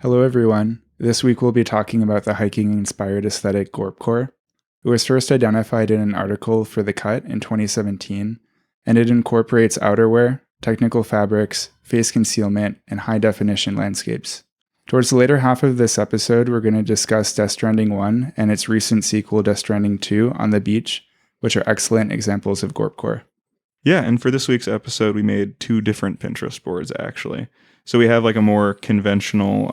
Hello, everyone. This week we'll be talking about the hiking-inspired aesthetic gorpcore. It was first identified in an article for The Cut in 2017, and it incorporates outerwear, technical fabrics, face concealment, and high-definition landscapes. Towards the later half of this episode, we're going to discuss Death Stranding 1 and its recent sequel, Death Stranding 2, on the beach, which are excellent examples of gorpcore. Yeah, and for this week's episode, we made two different Pinterest boards, actually. So we have like a more conventional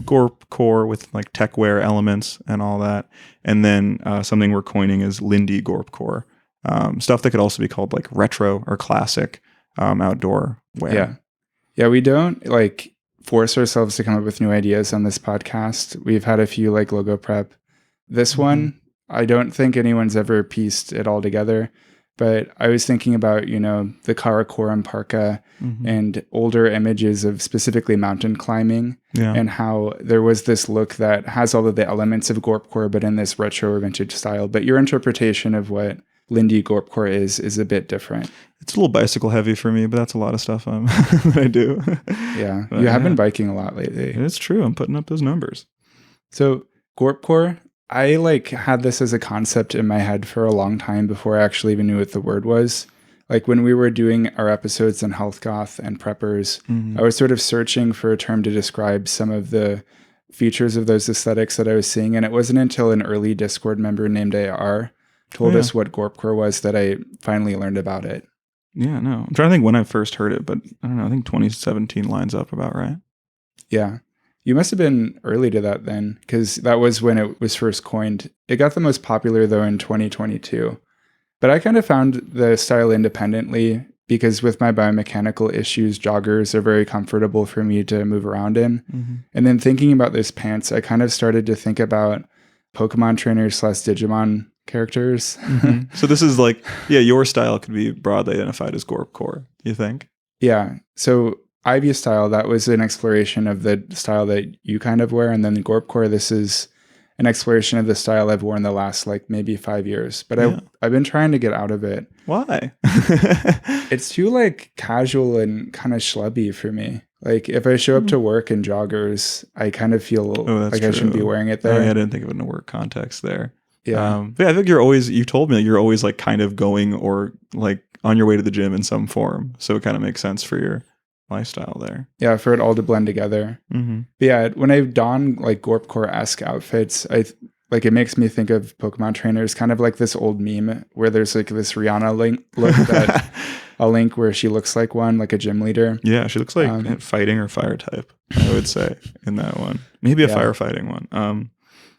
gorpcore with like techwear elements and all that. And then something we're coining is Lindy Gorpcore. Stuff that could also be called like retro or classic outdoor wear. Yeah, we don't like force ourselves to come up with new ideas on this podcast. We've had a few like logo prep. This one, I don't think anyone's ever pieced it all together. But I was thinking about, the Karakoram parka and older images of specifically mountain climbing and how there was this look that has all of the elements of gorpcore, but in this retro or vintage style. But your interpretation of what Lindy Gorpcore is a bit different. It's a little bicycle heavy for me, but that's a lot of stuff that I do. Yeah, but you have been biking a lot lately. It's true. I'm putting up those numbers. So gorpcore, I had this as a concept in my head for a long time before I actually even knew what the word was. Like when we were doing our episodes on Healthgoth and preppers, I was sort of searching for a term to describe some of the features of those aesthetics that I was seeing. And it wasn't until an early Discord member named AR told us what gorpcore was that I finally learned about it. Yeah, no. I'm trying to think when I first heard it, but I don't know. I think 2017 lines up about right. Yeah. You must have been early to that then, because that was when it was first coined. It got the most popular, though, in 2022. But I kind of found the style independently, because with my biomechanical issues, joggers are very comfortable for me to move around in. And then thinking about this pants, I kind of started to think about Pokemon trainers / Digimon characters. So this is like, your style could be broadly identified as gorpcore, you think? Yeah. So Ivy style, that was an exploration of the style that you kind of wear. And then the gorpcore, this is an exploration of the style I've worn the last maybe 5 years. But I've been trying to get out of it. Why? It's too casual and kind of schlubby for me. Like if I show up to work in joggers, I kind of feel like I shouldn't be wearing it there. I didn't think of it in a work context there. Yeah. But I think you told me that you're always like kind of going or like on your way to the gym in some form. So it kind of makes sense for your lifestyle there. Yeah, for it all to blend together. But yeah, when I don like gorpcore-esque outfits, it makes me think of Pokemon trainers, kind of like this old meme where there's like this Rihanna look that a link where she looks like one, like a gym leader. Yeah, she looks like fighting or fire type, I would say, in that one. Maybe a firefighting one.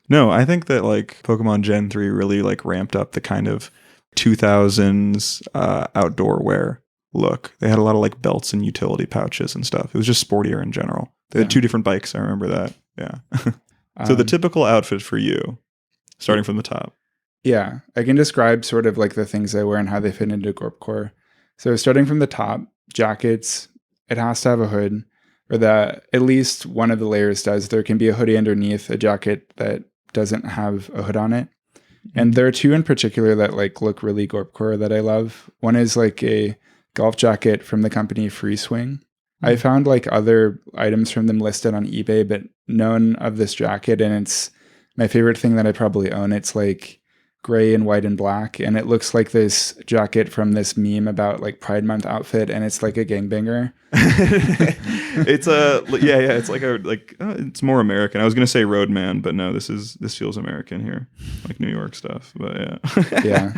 No, I think that like Pokemon Gen 3 really like ramped up the kind of 2000s outdoor wear look. They had a lot of like belts and utility pouches and stuff. It was just sportier in general. They had two different bikes. I remember that. Yeah. So the typical outfit for you, starting from the top. Yeah, I can describe sort of like the things I wear and how they fit into gorpcore. So starting from the top, jackets, it has to have a hood, or that at least one of the layers does. There can be a hoodie underneath a jacket that doesn't have a hood on it. And there are two in particular that look really gorpcore that I love. One is like a golf jacket from the company Free Swing. I found other items from them listed on eBay, but none of this jacket. And it's my favorite thing that I probably own. It's gray and white and black. And it looks like this jacket from this meme about Pride Month outfit. And it's like a gangbanger. It's it's more American. I was going to say Roadman, but no, this feels American here, like New York stuff. But yeah. Yeah.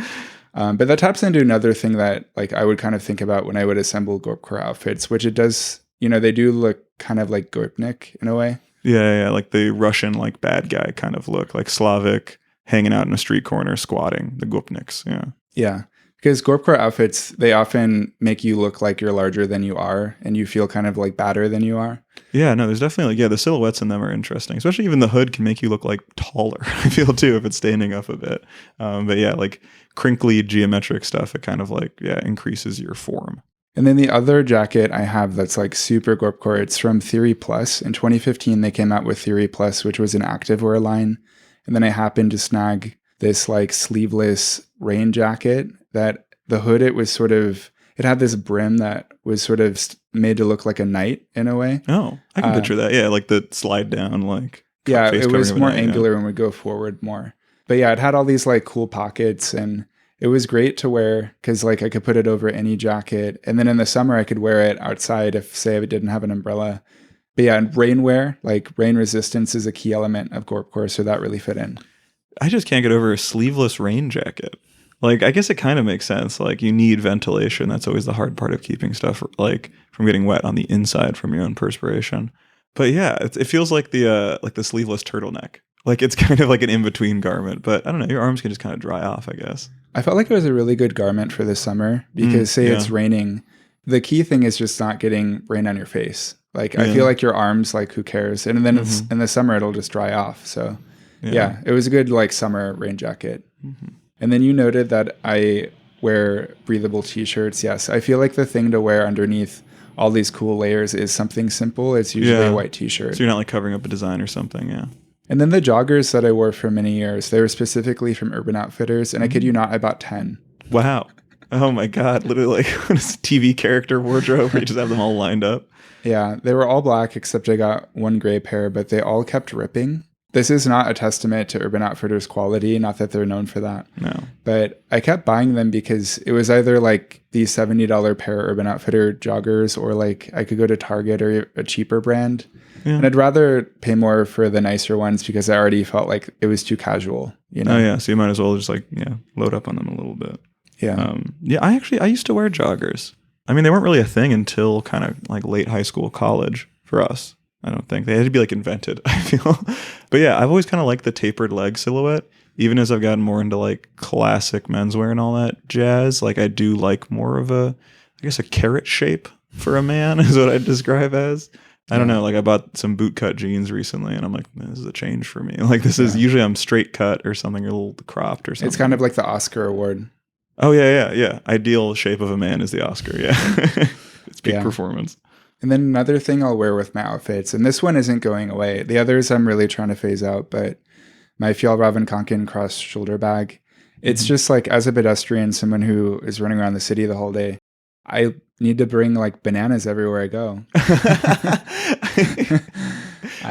But that taps into another thing that I would kind of think about when I would assemble gorpcore outfits, which it does, they do look kind of like Gorpnik in a way. Yeah, like the Russian bad guy kind of look, like Slavic hanging out in a street corner squatting, the Gorpniks. Yeah, because gorpcore outfits, they often make you look like you're larger than you are, and you feel kind of badder than you are. Yeah, no, there's definitely the silhouettes in them are interesting, especially even the hood can make you look taller, I feel too, if it's standing up a bit. But yeah, crinkly geometric stuff, it kind of increases your form. And then the other jacket I have that's super gorpcore, it's from Theory Plus. In 2015, they came out with Theory Plus, which was an activewear line. And then I happened to snag this sleeveless rain jacket that the hood, it was sort of it had this brim that was sort of made to look like a knight in a way. Oh, I can picture that. Yeah, like the slide down, like yeah, face it was covering of more an eye, angular when we go forward more. But yeah, it had all these like cool pockets, and it was great to wear because like I could put it over any jacket, and then in the summer I could wear it outside if say I didn't have an umbrella. But yeah, and rainwear, like rain resistance is a key element of Gorpcore, so that really fit in. I just can't get over a sleeveless rain jacket. Like, I guess it kind of makes sense. Like, you need ventilation. That's always the hard part of keeping stuff like from getting wet on the inside from your own perspiration. But yeah, it feels like the sleeveless turtleneck. Like, it's kind of like an in-between garment. But I don't know, your arms can just kind of dry off, I guess. I felt like it was a really good garment for the summer because it's raining. The key thing is just not getting rain on your face. Like, I feel like your arms, like, who cares? And then it's in the summer, it'll just dry off. So yeah, it was a good like summer rain jacket. And then you noted that I wear breathable t-shirts. Yes, I feel like the thing to wear underneath all these cool layers is something simple. It's usually a white t-shirt. So you're not like covering up a design or something, yeah. And then the joggers that I wore for many years, they were specifically from Urban Outfitters, and I kid you not, I bought 10. Wow. Oh my God, literally like a TV character wardrobe where you just have them all lined up. Yeah, they were all black except I got one gray pair, but they all kept ripping. This is not a testament to Urban Outfitters quality, not that they're known for that. No. But I kept buying them because it was either like the $70 pair Urban Outfitter joggers or like I could go to Target or a cheaper brand. Yeah. And I'd rather pay more for the nicer ones because I already felt like it was too casual, you know? Oh yeah, so you might as well just like, load up on them a little bit. Yeah. I used to wear joggers. I mean, they weren't really a thing until kind of like late high school, college for us. I don't think they had to be like invented, I feel. But yeah, I've always kind of liked the tapered leg silhouette, even as I've gotten more into like classic menswear and all that jazz. Like I do like more of a carrot shape for a man is what I'd describe as. I don't know. Like I bought some bootcut jeans recently and I'm like, this is a change for me. Like this is usually I'm straight cut or something, or a little cropped or something. It's kind of like the Oscar award. Oh yeah. Ideal shape of a man is the Oscar. Yeah. It's peak performance. And then another thing I'll wear with my outfits, and this one isn't going away. The others I'm really trying to phase out, but my Fjallraven Kanken cross shoulder bag, it's just like as a pedestrian, someone who is running around the city the whole day, I need to bring like bananas everywhere I go.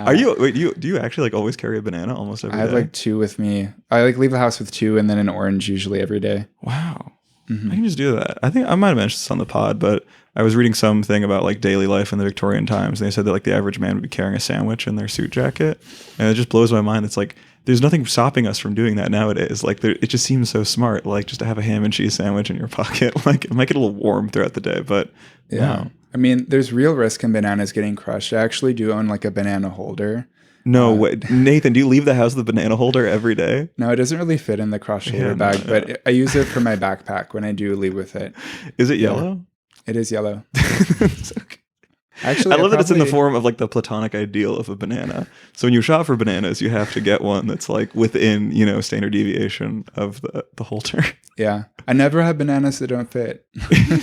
Do you actually like always carry a banana almost every day? I have like 2 with me. I like leave the house with 2 and then an orange usually every day. Wow. I can just do that. I think I might have mentioned this on the pod, but I was reading something about like daily life in the Victorian times, and they said that like the average man would be carrying a sandwich in their suit jacket, and it just blows my mind. It's like there's nothing stopping us from doing that nowadays. Like it just seems so smart, like just to have a ham and cheese sandwich in your pocket. Like it might get a little warm throughout the day, but yeah. I mean, there's real risk in bananas getting crushed. I actually do own like a banana holder. No way. Nathan, do you leave the house with a banana holder every day? No, it doesn't really fit in the cross shoulder bag, but I use it for my backpack when I do leave with it. Is it yellow? It is yellow. Actually, I love that it's in the form of like the platonic ideal of a banana. So when you shop for bananas, you have to get one that's like within, standard deviation of the holder. Yeah. I never have bananas that don't fit.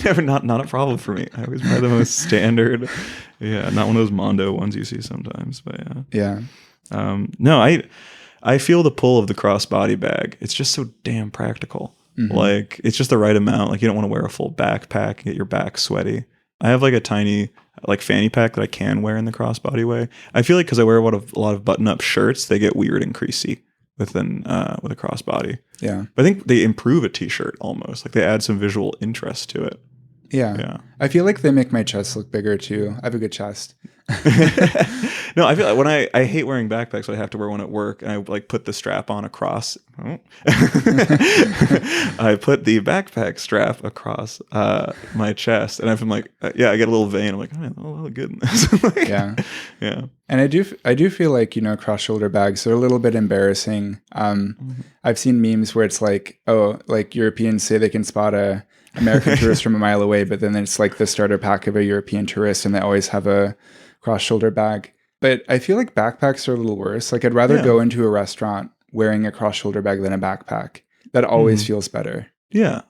Not a problem for me. I always buy the most standard. Yeah, not one of those Mondo ones you see sometimes, but yeah. Yeah. No, I feel the pull of the crossbody bag. It's just so damn practical. Mm-hmm. Like it's just the right amount. Like you don't want to wear a full backpack and get your back sweaty. I have like a tiny like fanny pack that I can wear in the crossbody way. I feel like because I wear a lot of button-up shirts, they get weird and creasy with a crossbody. Yeah. But I think they improve a t-shirt almost. Like they add some visual interest to it. Yeah. I feel like they make my chest look bigger too. I have a good chest. No, I feel like when I hate wearing backpacks, so I have to wear one at work, and I like put the strap on across. I put the backpack strap across my chest, and I'm like, I get a little vein. I'm like, oh, man, I look good in this. Like, yeah. And I do feel like cross shoulder bags are a little bit embarrassing. I've seen memes where it's like, oh, like Europeans say they can spot a American tourist from a mile away, but then it's like the starter pack of a European tourist, and they always have a cross shoulder bag. But I feel like backpacks are a little worse. Like I'd rather go into a restaurant wearing a cross shoulder bag than a backpack. That always feels better. Yeah.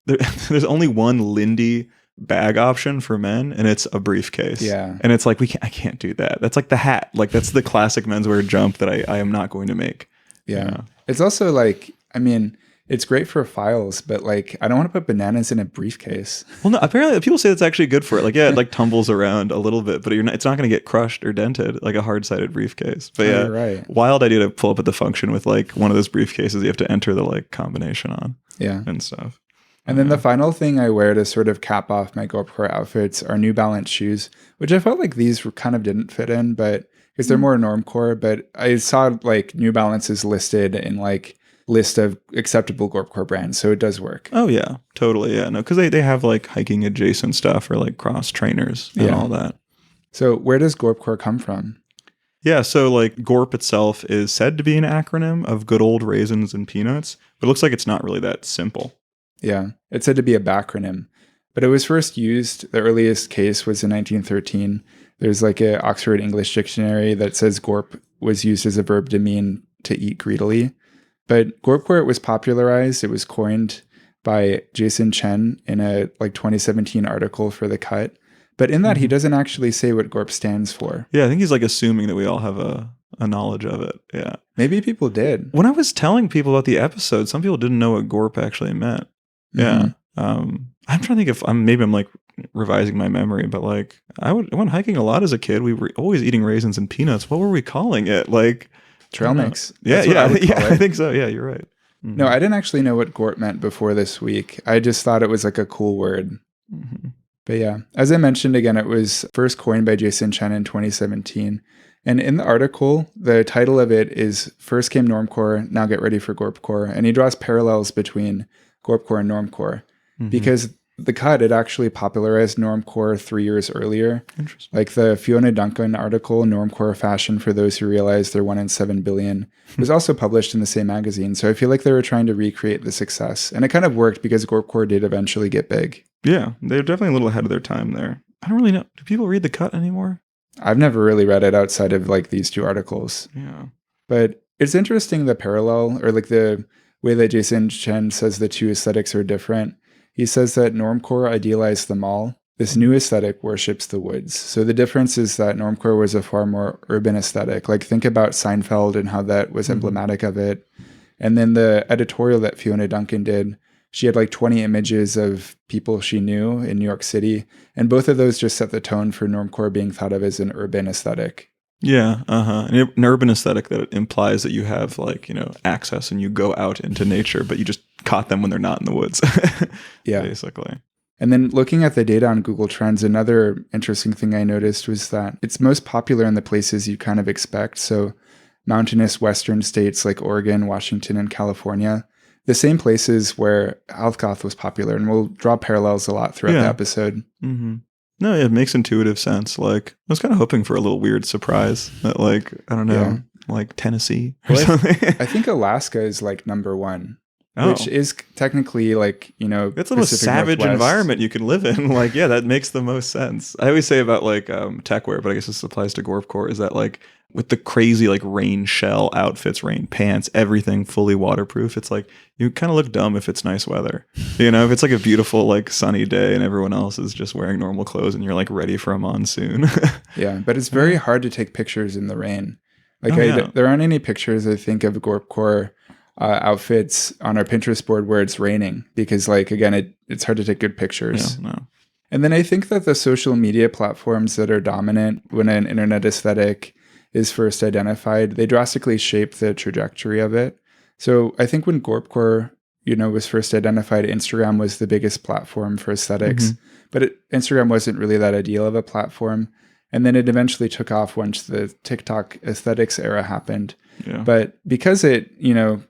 There's only one Lindy bag option for men, and it's a briefcase. Yeah. And it's like I can't do that. That's like the hat. Like that's the classic menswear jump that I am not going to make. Yeah. It's also like, I mean, It's great for files, but like I don't want to put bananas in a briefcase. Well, no, apparently people say that's actually good for it. Like, yeah, it like tumbles around a little bit, but it's not going to get crushed or dented like a hard-sided briefcase. But Oh, yeah, you're right. wild idea to pull up at the function with like one of those briefcases you have to enter the like combination on. Yeah. And stuff. And then the final thing I wear to sort of cap off my gorpcore outfits are New Balance shoes, which I felt like these kind of didn't fit in, but because they're more normcore. But I saw like New Balance is listed in like list of acceptable gorpcore brands, so it does work. Oh yeah, totally. Yeah, no, because they have like hiking adjacent stuff or like cross trainers and all that. So where does gorpcore come from? Yeah, so like Gorp itself is said to be an acronym of good old raisins and peanuts, but it looks like it's not really that simple. Yeah, it's said to be a backronym, but it was first used, the earliest case was in 1913. There's like an Oxford English dictionary that says gorp was used as a verb to mean to eat greedily. But gorpcore was popularized, it was coined by Jason Chen in a like 2017 article for The Cut. But in that, he doesn't actually say what gorp stands for. Yeah, I think he's like assuming that we all have a knowledge of it. Yeah. Maybe people did. When I was telling people about the episode, some people didn't know what gorp actually meant. Yeah. I'm trying to think if maybe I'm like revising my memory, but like I went hiking a lot as a kid. We were always eating raisins and peanuts. What were we calling it? Like trail mix. Yeah, I think so. Yeah, you're right. Mm-hmm. No, I didn't actually know what gorp meant before this week. I just thought it was like a cool word. Mm-hmm. But yeah, as I mentioned again, it was first coined by Jason Chen in 2017. And in the article, the title of it is First Came Normcore, Now Get Ready for Gorpcore. And he draws parallels between Gorpcore and Normcore. Because The Cut, it actually popularized Normcore 3 years earlier. Interesting. Like the Fiona Duncan article, Normcore Fashion for Those Who Realize They're 1 in 7 billion, was also published in the same magazine. So I feel like they were trying to recreate the success. And it kind of worked because Gorpcore did eventually get big. Yeah, they're definitely a little ahead of their time there. I don't really know. Do people read The Cut anymore? I've never really read it outside of like these two articles. Yeah. But it's interesting the parallel or like the way that Jason Chen says the two aesthetics are different. He says that Normcore idealized the mall. This new aesthetic worships the woods. So the difference is that Normcore was a far more urban aesthetic. Like think about Seinfeld and how that was emblematic of it. And then the editorial that Fiona Duncan did, she had like 20 images of people she knew in New York City. And both of those just set the tone for Normcore being thought of as an urban aesthetic. Yeah, an urban aesthetic that implies that you have like, access and you go out into nature, but you just caught them when they're not in the woods. Yeah. Basically. And then looking at the data on Google Trends, another interesting thing I noticed was that it's most popular in the places you kind of expect. So mountainous western states like Oregon, Washington, and California, the same places where Healthgoth was popular. And we'll draw parallels a lot throughout the episode. Mm-hmm. No, it makes intuitive sense. Like, I was kind of hoping for a little weird surprise that, like, I don't know, like Tennessee or something. I think Alaska is like number one, which is technically like, it's the most savage Northwest environment you can live in. Like, yeah, that makes the most sense. I always say about like techwear, but I guess this applies to Gorpcore, is that like with the crazy like rain shell outfits, rain pants, everything fully waterproof, it's like you kind of look dumb if it's nice weather. If it's like a beautiful like sunny day and everyone else is just wearing normal clothes and you're like ready for a monsoon. Yeah, but it's very hard to take pictures in the rain. Like there aren't any pictures I think of Gorpcore outfits on our Pinterest board where it's raining because like again it's hard to take good pictures. Yeah, no. And then I think that the social media platforms that are dominant when an internet aesthetic is first identified, they drastically shape the trajectory of it. So I think when Gorpcore, was first identified, Instagram was the biggest platform for aesthetics, but Instagram wasn't really that ideal of a platform. And then it eventually took off once the TikTok aesthetics era happened. Yeah. But because it,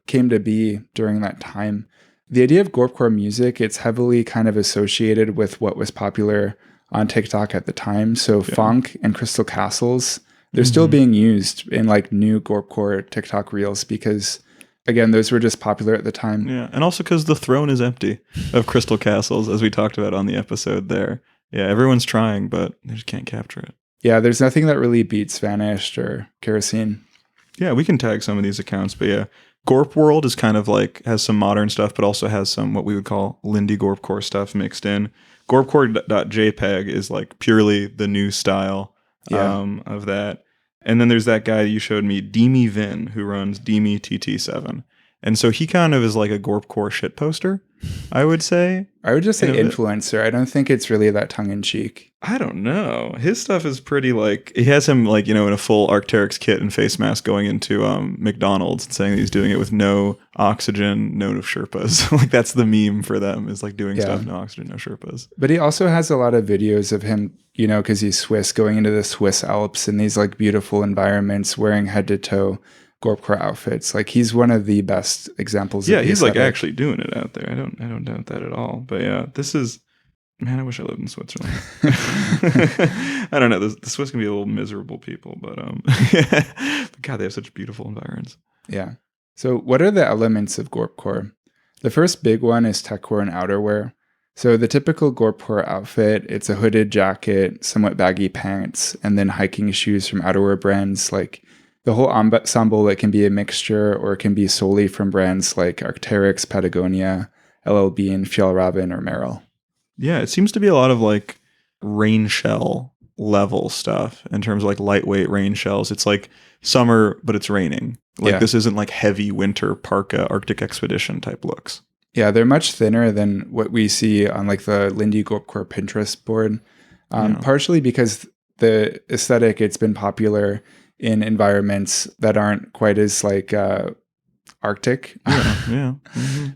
came to be during that time, the idea of Gorpcore music, it's heavily kind of associated with what was popular on TikTok at the time. So funk and crystal castles, they're still being used in like new Gorpcore TikTok reels because, again, those were just popular at the time. Yeah, and also because the throne is empty of crystal castles, as we talked about on the episode there. Yeah, everyone's trying, but they just can't capture it. Yeah, there's nothing that really beats Vanished or Kerosene. Yeah, we can tag some of these accounts, but yeah. Gorp World is kind of like, has some modern stuff, but also has some what we would call Lindy Gorpcore stuff mixed in. Gorpcore.jpg is like purely the new style of that. And then there's that guy you showed me, Demi Vin, who runs Demi TT7. And so he kind of is like a gorpcore shit poster, I would say. I would just say influencer. I don't think it's really that tongue in cheek. I don't know. His stuff is pretty like, he has him like, in a full Arc'teryx kit and face mask going into McDonald's and saying that he's doing it with no oxygen, no Sherpas. Like that's the meme for them, is like doing stuff, no oxygen, no Sherpas. But he also has a lot of videos of him, because he's Swiss, going into the Swiss Alps in these like beautiful environments, wearing head to toe gorpcore outfits. Like he's one of the best examples. Yeah, he's like actually doing it out there. I don't doubt that at all. But yeah, this is, man, I wish I lived in Switzerland. I don't know. The Swiss can be a little miserable people, but but God, they have such beautiful environs. Yeah. So what are the elements of gorpcore? The first big one is techwear and outerwear. So the typical gorpcore outfit, it's a hooded jacket, somewhat baggy pants, and then hiking shoes from outerwear brands. Like the whole ensemble, it can be a mixture, or it can be solely from brands like Arc'teryx, Patagonia, LL Bean, Fjällräven, or Merrell. Yeah, it seems to be a lot of like rain shell level stuff in terms of like lightweight rain shells. It's like summer, but it's raining. Like this isn't like heavy winter parka Arctic expedition type looks. Yeah, they're much thinner than what we see on like the Lindy Gorpcore Pinterest board. Partially because the aesthetic, it's been popular in environments that aren't quite as like Arctic. Yeah.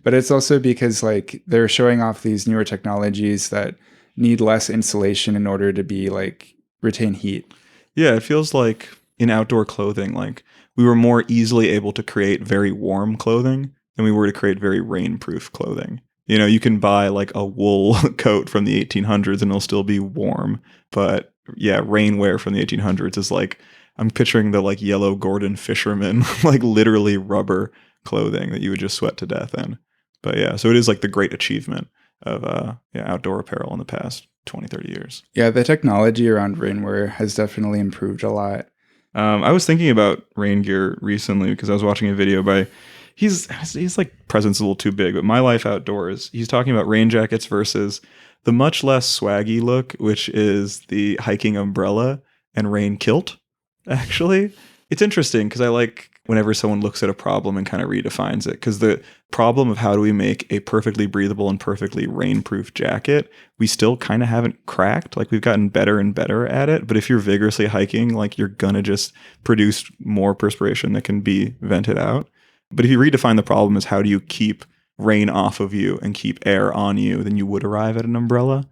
But it's also because like they're showing off these newer technologies that need less insulation in order to be like retain heat. Yeah, it feels like in outdoor clothing, like we were more easily able to create very warm clothing than we were to create very rainproof clothing. You can buy like a wool coat from the 1800s and it'll still be warm. But yeah, rainwear from the 1800s is like, I'm picturing the like yellow Gordon fisherman, like literally rubber clothing that you would just sweat to death in. But yeah, so it is like the great achievement of outdoor apparel in the past 20, 30 years. Yeah, the technology around rainwear has definitely improved a lot. I was thinking about rain gear recently because I was watching a video by, he's like, present's a little too big, but My Life Outdoors. He's talking about rain jackets versus the much less swaggy look, which is the hiking umbrella and rain kilt. Actually, it's interesting because I like whenever someone looks at a problem and kind of redefines it, because the problem of how do we make a perfectly breathable and perfectly rainproof jacket, we still kind of haven't cracked. Like we've gotten better and better at it. But if you're vigorously hiking, like you're going to just produce more perspiration that can be vented out. But if you redefine the problem as how do you keep rain off of you and keep air on you, then you would arrive at an umbrella,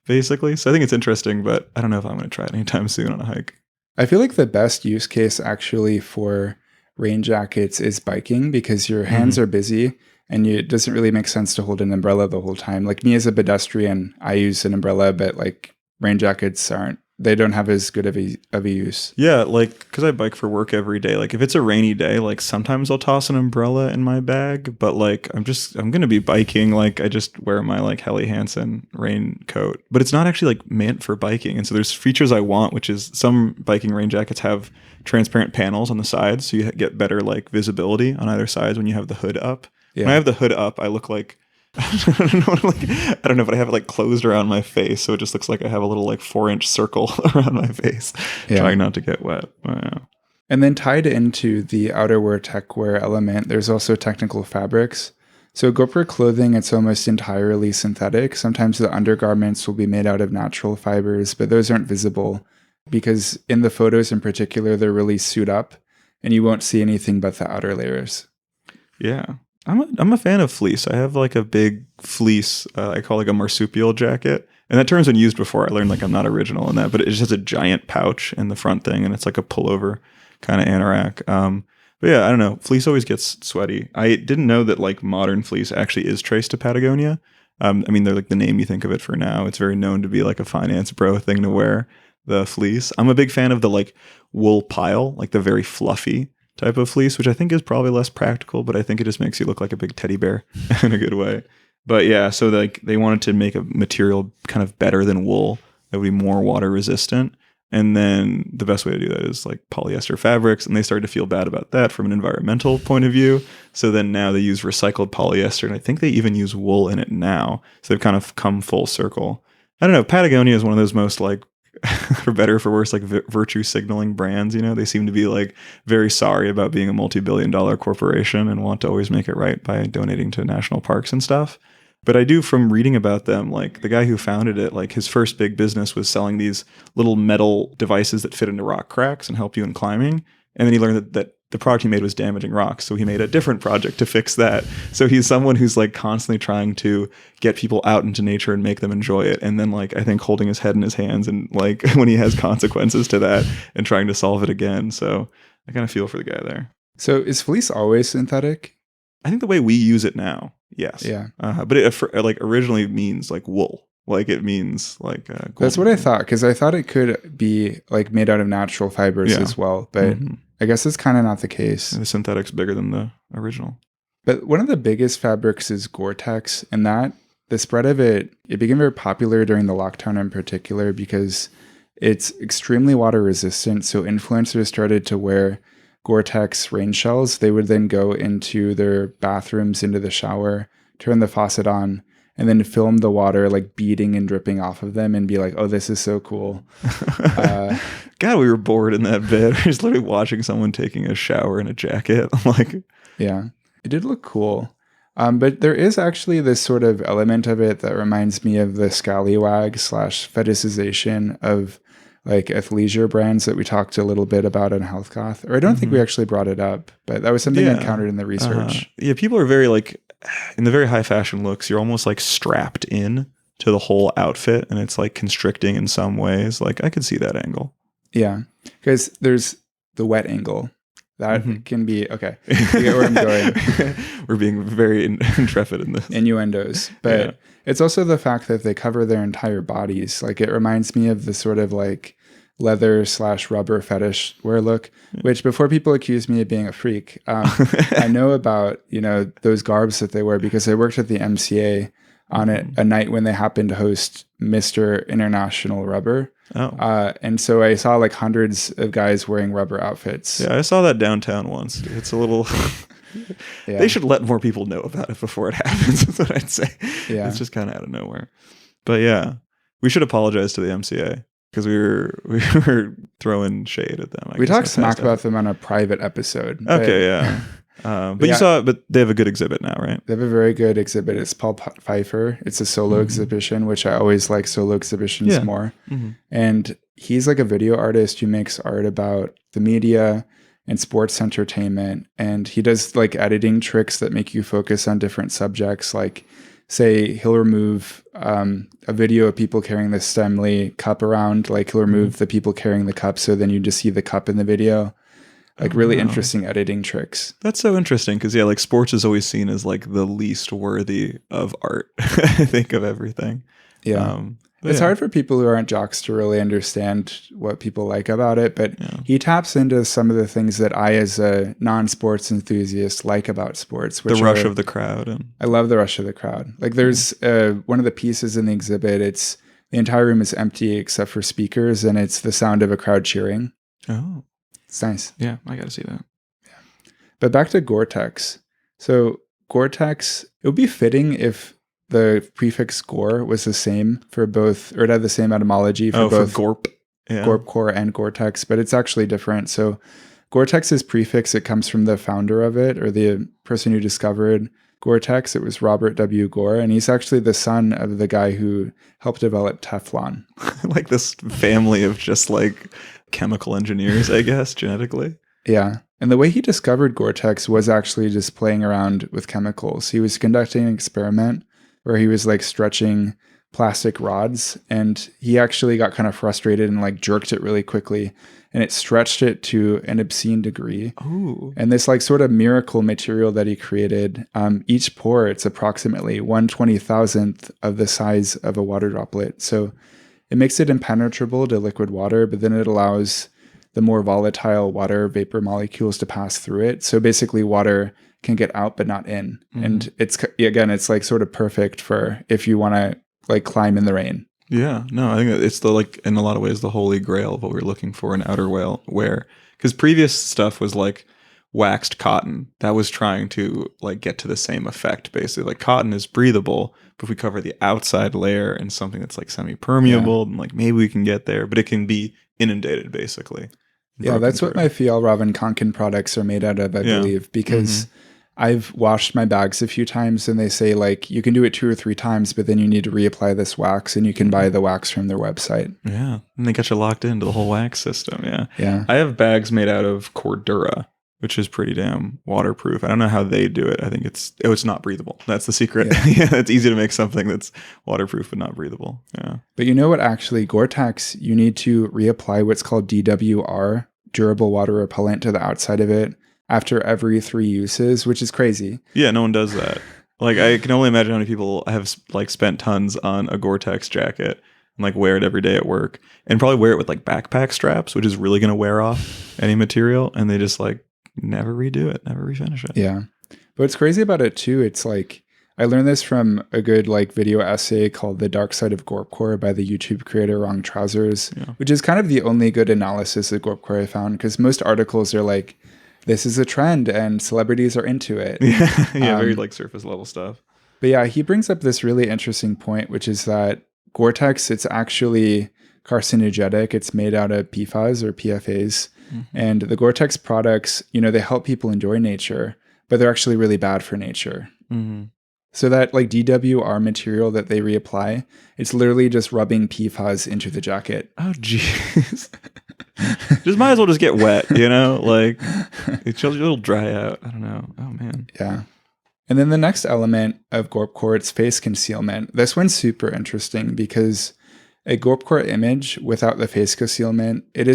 basically. So I think it's interesting, but I don't know if I'm going to try it anytime soon on a hike. I feel like the best use case actually for rain jackets is biking, because your hands are busy and it doesn't really make sense to hold an umbrella the whole time. Like me as a pedestrian, I use an umbrella, but like rain jackets they don't have as good of a use. Yeah, like because I bike for work every day. Like if it's a rainy day, like sometimes I'll toss an umbrella in my bag, but like I'm going to be biking. Like I just wear my like Helly Hansen raincoat, but it's not actually like meant for biking. And so there's features I want, which is some biking rain jackets have transparent panels on the sides, so you get better like visibility on either sides when you have the hood up. Yeah. When I have the hood up, I look like I don't know, but I have it like closed around my face, so it just looks like I have a little like 4-inch circle around my face, trying not to get wet. Yeah. And then tied into the outerwear techwear element, there's also technical fabrics. So gorpcore clothing, it's almost entirely synthetic. Sometimes the undergarments will be made out of natural fibers, but those aren't visible because in the photos in particular, they're really sewed up and you won't see anything but the outer layers. Yeah. I'm a fan of fleece. I have like a big fleece, I call like a marsupial jacket. And that term's been used before. I learned like I'm not original in that, but it just has a giant pouch in the front thing and it's like a pullover kind of anorak. But yeah, I don't know. Fleece always gets sweaty. I didn't know that like modern fleece actually is traced to Patagonia. I mean, they're like the name you think of it for now. It's very known to be like a finance bro thing to wear, the fleece. I'm a big fan of the like wool pile, like the very fluffy type of fleece, which I think is probably less practical, but I think it just makes you look like a big teddy bear in a good way. But yeah, so like they wanted to make a material kind of better than wool that would be more water resistant. And then the best way to do that is like polyester fabrics. And they started to feel bad about that from an environmental point of view. So then now they use recycled polyester. And I think they even use wool in it now. So they've kind of come full circle. I don't know. Patagonia is one of those most like for better or for worse, like virtue signaling brands. You know, they seem to be like very sorry about being a multi-billion-dollar corporation and want to always make it right by donating to national parks and stuff. But I do, from reading about them, like the guy who founded it, like his first big business was selling these little metal devices that fit into rock cracks and help you in climbing. And then he learned that the product he made was damaging rocks. So he made a different project to fix that. So he's someone who's like constantly trying to get people out into nature and make them enjoy it. And then like, I think holding his head in his hands and like when he has consequences to that and trying to solve it again. So I kind of feel for the guy there. So is fleece always synthetic? I think the way we use it now, yes. Yeah. But it like originally means like wool. Like it means like that's what I thought, because I thought it could be like made out of natural fibers as well, but I guess it's kind of not the case. The synthetic's bigger than the original. But one of the biggest fabrics is Gore-Tex, and that the spread of it became very popular during the lockdown in particular because it's extremely water resistant. So influencers started to wear Gore-Tex rain shells. They would then go into their bathrooms, into the shower, turn the faucet on, and then film the water like beading and dripping off of them and be like, oh, this is so cool. God, we were bored in that bit. We're just literally watching someone taking a shower in a jacket. Like, yeah, it did look cool. But there is actually this sort of element of it that reminds me of the scallywag / fetishization of like athleisure brands that we talked a little bit about in Healthgoth. Or I don't think we actually brought it up, but that was something I encountered in the research. Yeah, people are very like, in the very high fashion looks, you're almost like strapped in to the whole outfit and it's like constricting in some ways. Like I could see that angle. Yeah, because there's the wet angle. That can be, okay, you get where I'm going. We're being very intrepid in this. Innuendos. But it's also the fact that they cover their entire bodies. Like it reminds me of the sort of like leather / rubber fetish wear look, which before people accuse me of being a freak, I know about, you know, those garbs that they wear because I worked at the MCA on a night when they happened to host Mr. International Rubber. And so I saw like hundreds of guys wearing rubber outfits. Yeah, I saw that downtown once. It's a little... They should let more people know about it before it happens. That's what I'd say. Yeah. It's just kind of out of nowhere. But yeah, we should apologize to the MCA because we were throwing shade at them. We talked smack about them on a private episode. Okay, yeah. But you saw it, but they have a good exhibit now, right? They have a very good exhibit. It's Paul Pfeiffer. It's a solo exhibition, which I always like solo exhibitions more. And he's like a video artist who makes art about the media and sports entertainment. And he does like editing tricks that make you focus on different subjects. Like say he'll remove a video of people carrying the Stanley cup around. Like he'll remove the people carrying the cup. So then you just see the cup in the video. Like really interesting editing tricks. That's so interesting because, yeah, like sports is always seen as like the least worthy of art, I think, of everything. Yeah. It's hard for people who aren't jocks to really understand what people like about it, but he taps into some of the things that I, as a non-sports enthusiast, like about sports. Which the rush of the crowd. I love the rush of the crowd. Like there's one of the pieces in the exhibit, it's the entire room is empty except for speakers, and it's the sound of a crowd cheering. Oh. It's nice. Yeah, I got to see that. Yeah. But back to Gore-Tex. So Gore-Tex, it would be fitting if the prefix gore was the same for both, or it had the same etymology for both Gorp. Gorpcore and Gore-Tex, but it's actually different. So Gore-Tex's prefix, it comes from the founder of it, or the person who discovered Gore-Tex. It was Robert W. Gore, and he's actually the son of the guy who helped develop Teflon. Like this family of just like chemical engineers, I guess, genetically. Yeah. And the way he discovered Gore-Tex was actually just playing around with chemicals. He was conducting an experiment where he was like stretching plastic rods, and he actually got kind of frustrated and like jerked it really quickly, and it stretched it to an obscene degree. Ooh. And this like sort of miracle material that he created, each pore, it's approximately 1/20,000th of the size of a water droplet. So it makes it impenetrable to liquid water, but then it allows the more volatile water vapor molecules to pass through it. So basically water can get out but not in. And it's like sort of perfect for if you want to like climb in the rain. Yeah, no, I think it's the like in a lot of ways the holy grail of what we're looking for in outerwear. Because previous stuff was like waxed cotton that was trying to like get to the same effect. Basically, like cotton is breathable, but if we cover the outside layer in something that's like semi-permeable, then like maybe we can get there, but it can be inundated basically. Yeah, that's what my Fjällräven Kanken products are made out of, I believe, because I've washed my bags a few times and they say like you can do it 2 or 3 times, but then you need to reapply this wax and you can buy the wax from their website. Yeah, and they get you locked into the whole wax system. Yeah. I have bags made out of Cordura, which is pretty damn waterproof. I don't know how they do it. I think it's not breathable. That's the secret. Yeah, it's easy to make something that's waterproof but not breathable. Yeah. But you know what? Actually, Gore-Tex, you need to reapply what's called DWR, durable water repellent, to the outside of it after every 3 uses, which is crazy. Yeah, no one does that. Like, I can only imagine how many people have like spent tons on a Gore-Tex jacket and like wear it every day at work and probably wear it with like backpack straps, which is really going to wear off any material. And they just like never redo it, never refinish it. Yeah. But what's crazy about it too, it's like, I learned this from a good like video essay called The Dark Side of Gorpcore by the YouTube creator Wrong Trousers, which is kind of the only good analysis of Gorpcore I found, because most articles are like, this is a trend and celebrities are into it. Yeah, very like surface level stuff. But yeah, he brings up this really interesting point, which is that Gore-Tex, it's actually carcinogenic. It's made out of PFAS or PFAs. And the Gore-Tex products, you know, they help people enjoy nature, but they're actually really bad for nature. So that like DWR material that they reapply, it's literally just rubbing PFAS into the jacket. Oh, jeez. Just might as well just get wet, you know? Like, it'll dry out. I don't know. Oh, man. Yeah. And then the next element of Gorpcore, it's face concealment. This one's super interesting because a Gorpcore image without the face concealment, it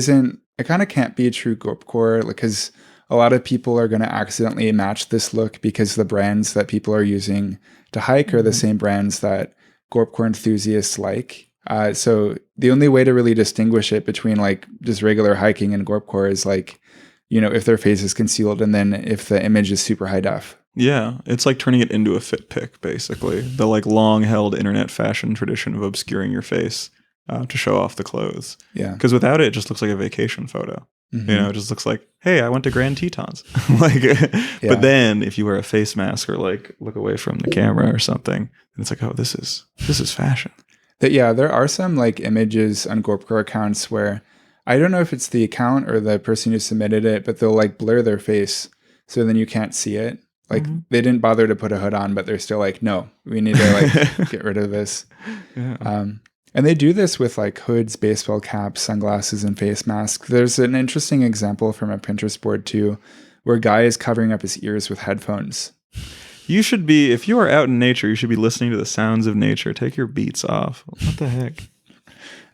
kind of can't be a true Gorpcore, because a lot of people are going to accidentally match this look because the brands that people are using to hike are the same brands that Gorpcore enthusiasts like. So the only way to really distinguish it between like just regular hiking and Gorpcore is like, you know, if their face is concealed and then if the image is super high def. Yeah, it's like turning it into a fit pic, basically. The like long held internet fashion tradition of obscuring your face to show off the clothes. Yeah. Because without it, it just looks like a vacation photo. You know, it just looks like, hey, I went to Grand Tetons. Like, but then if you wear a face mask or like look away from the camera or something, then it's like, oh, this is fashion. Yeah, there are some like images on Gorpcore accounts where I don't know if it's the account or the person who submitted it, but they'll like blur their face so then you can't see it. Like they didn't bother to put a hood on, but they're still like, no, we need to like get rid of this. Yeah. And they do this with like hoods, baseball caps, sunglasses, and face masks. There's an interesting example from a Pinterest board too, where a guy is covering up his ears with headphones. You should be, if you are out in nature, you should be listening to the sounds of nature. Take your beats off. What the heck?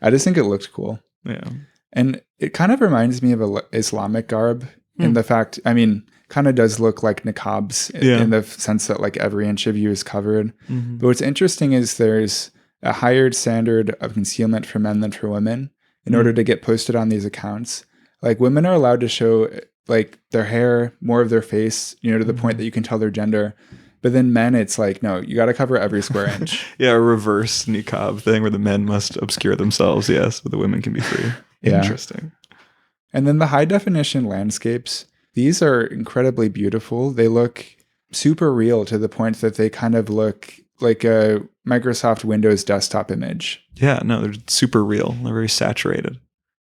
I just think it looked cool. Yeah. And it kind of reminds me of an Islamic garb in the fact, I mean, kind of does look like niqabs in the sense that like every inch of you is covered. But what's interesting is there's a higher standard of concealment for men than for women in order to get posted on these accounts. Like women are allowed to show like their hair, more of their face, you know, to the point that you can tell their gender. But then men, it's like, no, you got to cover every square inch. Yeah, a reverse niqab thing where the men must obscure themselves, yes, but the women can be free. Yeah. Interesting. And then the high definition landscapes, these are incredibly beautiful. They look super real to the point that they kind of look like a Microsoft Windows desktop image. Yeah, no, they're super real. They're very saturated.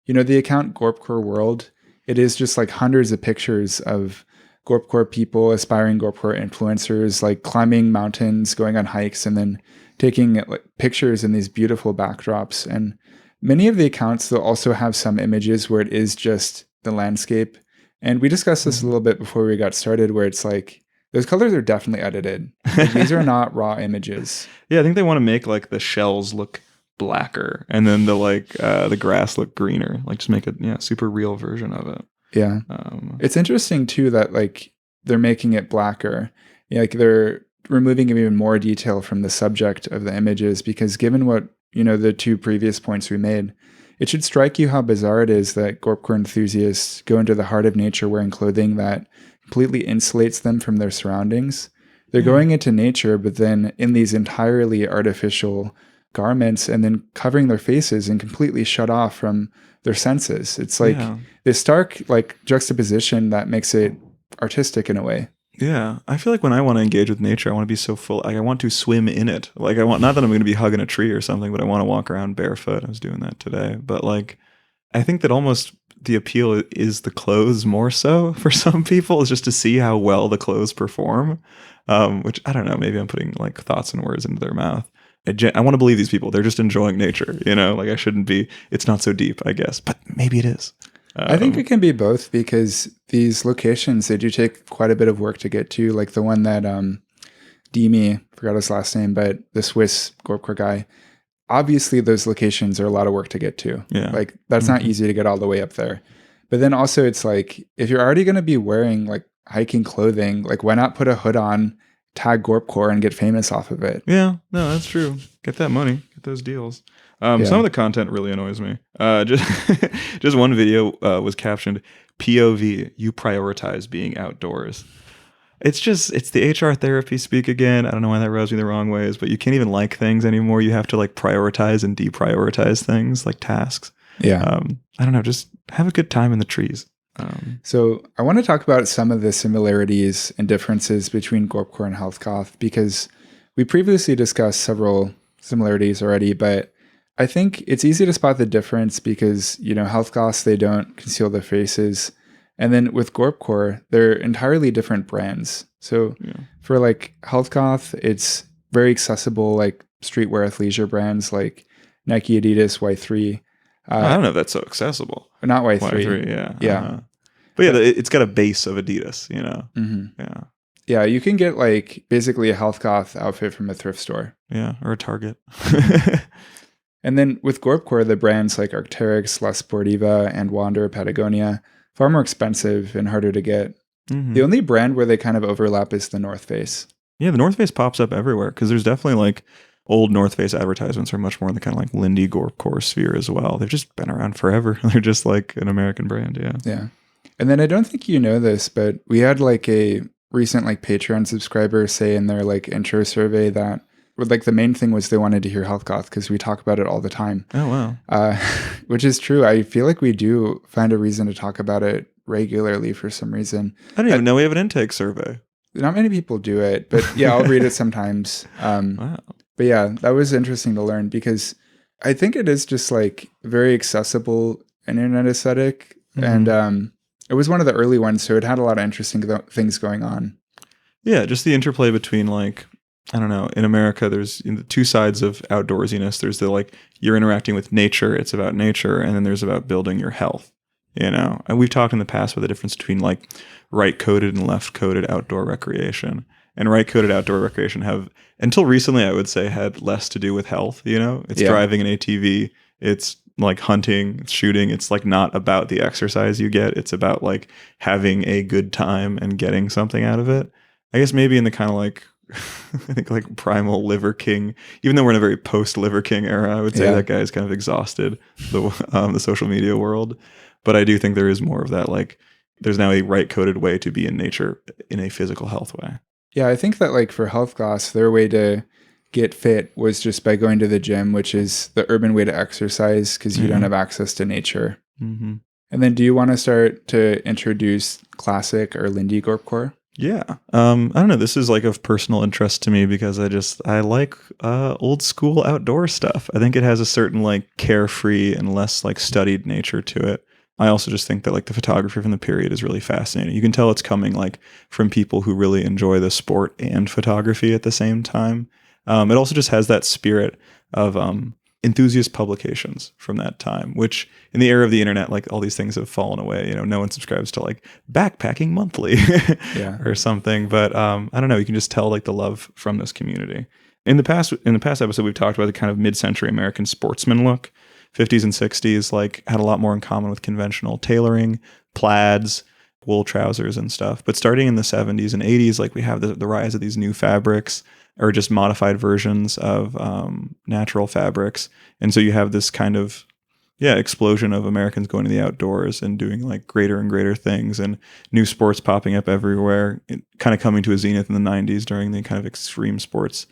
You know, the account Gorpcore World, it is just like hundreds of pictures of Gorpcore people, aspiring Gorpcore influencers, like climbing mountains, going on hikes, and then taking like pictures in these beautiful backdrops. And many of the accounts, they'll also have some images where it is just the landscape. And we discussed this a little bit before we got started, where it's like, those colors are definitely edited. Like, these are not raw images. Yeah, I think they want to make like the shells look blacker and then the grass look greener. Like just make a super real version of it. Yeah. It's interesting too that like they're making it blacker. Like they're removing even more detail from the subject of the images, because given what, you know, the 2 previous points we made, it should strike you how bizarre it is that Gorpcore enthusiasts go into the heart of nature wearing clothing that completely insulates them from their surroundings. They're going into nature, but then in these entirely artificial garments and then covering their faces and completely shut off from their senses. It's like this stark like juxtaposition that makes it artistic in a way. Yeah, I feel like when I want to engage with nature, I want to be so full. Like I want to swim in it. Like I want, not that I'm going to be hugging a tree or something, but I want to walk around barefoot. I was doing that today. But like, I think that almost the appeal is the clothes more so for some people, is just to see how well the clothes perform. Which I don't know. Maybe I'm putting like thoughts and words into their mouth. I want to believe these people. They're just enjoying nature. You know, like I shouldn't be. It's not so deep, I guess. But maybe it is. I think it can be both, because these locations, they do take quite a bit of work to get to. Like the one that Demi, forgot his last name, but the Swiss gorpcore guy, obviously those locations are a lot of work to get to. Yeah. Like that's not easy to get all the way up there. But then also it's like, if you're already going to be wearing like hiking clothing, like why not put a hood on, tag gorpcore, and get famous off of it? Yeah, no, that's true. Get that money, get those deals. Some of the content really annoys me. Just one video was captioned, POV, you prioritize being outdoors. It's the HR therapy speak again. I don't know why that rubs me the wrong ways, but you can't even like things anymore. You have to like prioritize and deprioritize things like tasks. Yeah. I don't know, just have a good time in the trees. So I want to talk about some of the similarities and differences between gorpcore and Healthgoth, because we previously discussed several similarities already, but I think it's easy to spot the difference because, you know, Healthgoths, they don't conceal their faces. And then with gorpcore, they're entirely different brands. So for like Healthgoth, it's very accessible, like streetwear athleisure brands like Nike, Adidas, Y3. I don't know if that's so accessible. Not Y3. Y3, yeah. Yeah. But yeah, it's got a base of Adidas, you know? Yeah. Yeah, you can get like basically a Healthgoth outfit from a thrift store. Yeah, or a Target. And then with gorpcore, the brands like Arc'teryx, La Sportiva, and Wander, Patagonia, far more expensive and harder to get. The only brand where they kind of overlap is the North Face. Yeah, the North Face pops up everywhere because there's definitely like old North Face advertisements are much more in the kind of like Lindy Gorpcore sphere as well. They've just been around forever. They're just like an American brand, Yeah. And then I don't think you know this, but we had like a recent like Patreon subscriber say in their like intro survey that like the main thing was they wanted to hear Healthgoth because we talk about it all the time. Oh, wow. Which is true. I feel like we do find a reason to talk about it regularly for some reason. I didn't even know we have an intake survey. Not many people do it, but yeah, I'll read it sometimes. Wow. But yeah, that was interesting to learn because I think it is just like very accessible internet aesthetic. And it was one of the early ones, so it had a lot of interesting things going on. Yeah, just the interplay between like, I don't know, in America, there's the two sides of outdoorsiness. There's the like, you're interacting with nature, it's about nature, and then there's about building your health, you know? And we've talked in the past about the difference between like right-coded and left-coded outdoor recreation. And right-coded outdoor recreation have, until recently, I would say, had less to do with health, you know? It's driving an ATV, it's like hunting, it's shooting. It's like not about the exercise you get. It's about like having a good time and getting something out of it. I guess maybe in the kind of like, I think like primal Liver King, even though we're in a very post Liver King era, I would say that guy is kind of exhausted the social media world. But I do think there is more of that. Like there's now a right coded way to be in nature in a physical health way. Yeah, I think that like for Healthgoth, their way to get fit was just by going to the gym, which is the urban way to exercise because you don't have access to nature. And then do you want to start to introduce classic or Lindy Gorpcore? Yeah. I don't know. This is like of personal interest to me because I like old school outdoor stuff. I think it has a certain like carefree and less like studied nature to it. I also just think that like the photography from the period is really fascinating. You can tell it's coming like from people who really enjoy the sport and photography at the same time. It also just has that spirit of enthusiast publications from that time, which in the era of the internet, like all these things have fallen away. You know, no one subscribes to like Backpacking Monthly or something. But I don't know. You can just tell like the love from this community. In the past episode, we've talked about the kind of mid-century American sportsman look. 50s and 60s like had a lot more in common with conventional tailoring, plaids, wool trousers and stuff. But starting in the 70s and 80s, like we have the rise of these new fabrics or just modified versions of natural fabrics. And so you have this kind of, explosion of Americans going to the outdoors and doing like greater and greater things and new sports popping up everywhere, kind of coming to a zenith in the 90s during the kind of extreme sports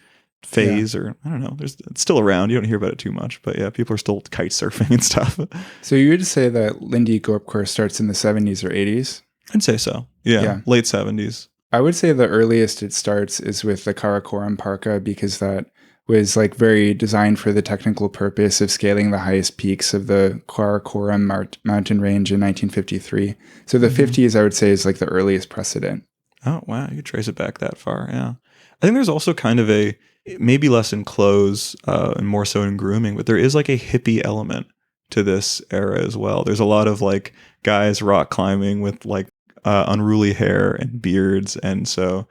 phase or I don't know. It's still around. You don't hear about it too much, but yeah, people are still kite surfing and stuff. So you would say that Lindy Gorpcore starts in the 70s or 80s? I'd say so. Yeah, late 70s. I would say the earliest it starts is with the Karakoram parka, because that was like very designed for the technical purpose of scaling the highest peaks of the Karakoram mountain range in 1953. So the 50s, I would say, is like the earliest precedent. Oh, wow. You could trace it back that far. Yeah. I think there's also kind of a, maybe less in clothes and more so in grooming, but there is like a hippie element to this era as well. There's a lot of like guys rock climbing with like unruly hair and beards. And so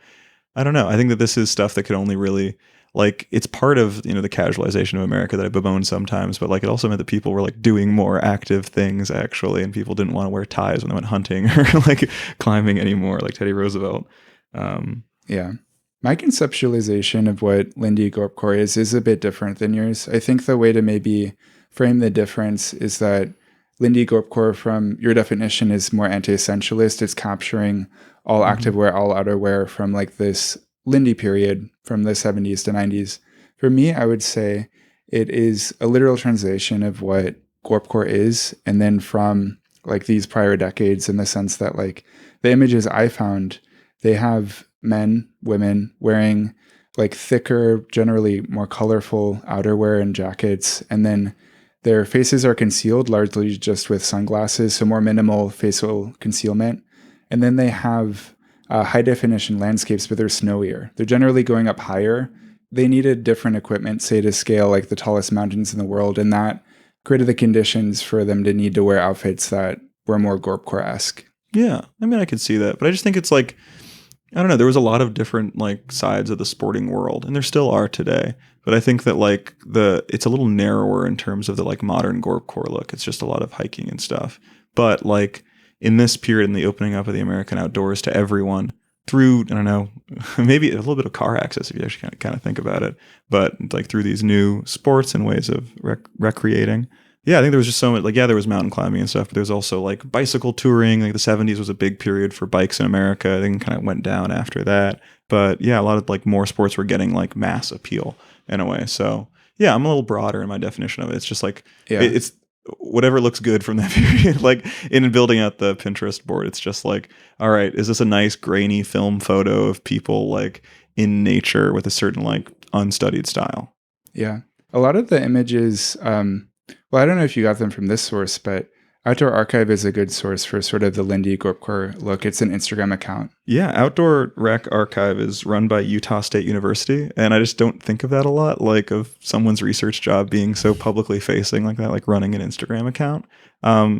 I don't know. I think that this is stuff that could only really, like, it's part of, you know, the casualization of America that I bemoan sometimes, but like it also meant that people were like doing more active things actually, and people didn't want to wear ties when they went hunting or like climbing anymore, like Teddy Roosevelt. Yeah. My conceptualization of what Lindy Gorpcore is a bit different than yours. I think the way to maybe frame the difference is that Lindy Gorpcore, from your definition, is more anti-essentialist. It's capturing all activewear, all outerwear from like this Lindy period from the 70s to 90s. For me, I would say it is a literal translation of what Gorpcore is, and then from like these prior decades, in the sense that like the images I found, they have men, women wearing like thicker, generally more colorful outerwear and jackets, and then their faces are concealed largely just with sunglasses, so more minimal facial concealment. And then they have high definition landscapes, but they're snowier. They're generally going up higher. They needed different equipment, say, to scale like the tallest mountains in the world, and that created the conditions for them to need to wear outfits that were more gorpcore-esque. Yeah, I mean, I could see that, but I just think it's like, I don't know, there was a lot of different like sides of the sporting world, and there still are today. But I think that like it's a little narrower in terms of the like modern gorpcore look. It's just a lot of hiking and stuff. But like in this period, in the opening up of the American outdoors to everyone through, I don't know, maybe a little bit of car access if you actually kind of think about it, but like through these new sports and ways of recreating. Yeah, I think there was just so much, like, yeah, there was mountain climbing and stuff, but there's also like bicycle touring. Like the 70s was a big period for bikes in America. I think it kind of went down after that. But yeah, a lot of like more sports were getting like mass appeal in a way. So yeah, I'm a little broader in my definition of it. It's just like, it's whatever looks good from that period. Like in building out the Pinterest board, it's just like, all right, is this a nice grainy film photo of people like in nature with a certain like unstudied style? Yeah. A lot of the images, well, I don't know if you got them from this source, but Outdoor Archive is a good source for sort of the Lindy Gorpcore look. It's an Instagram account. Yeah, Outdoor Rec Archive is run by Utah State University, and I just don't think of that a lot, like of someone's research job being so publicly facing like that, like running an Instagram account.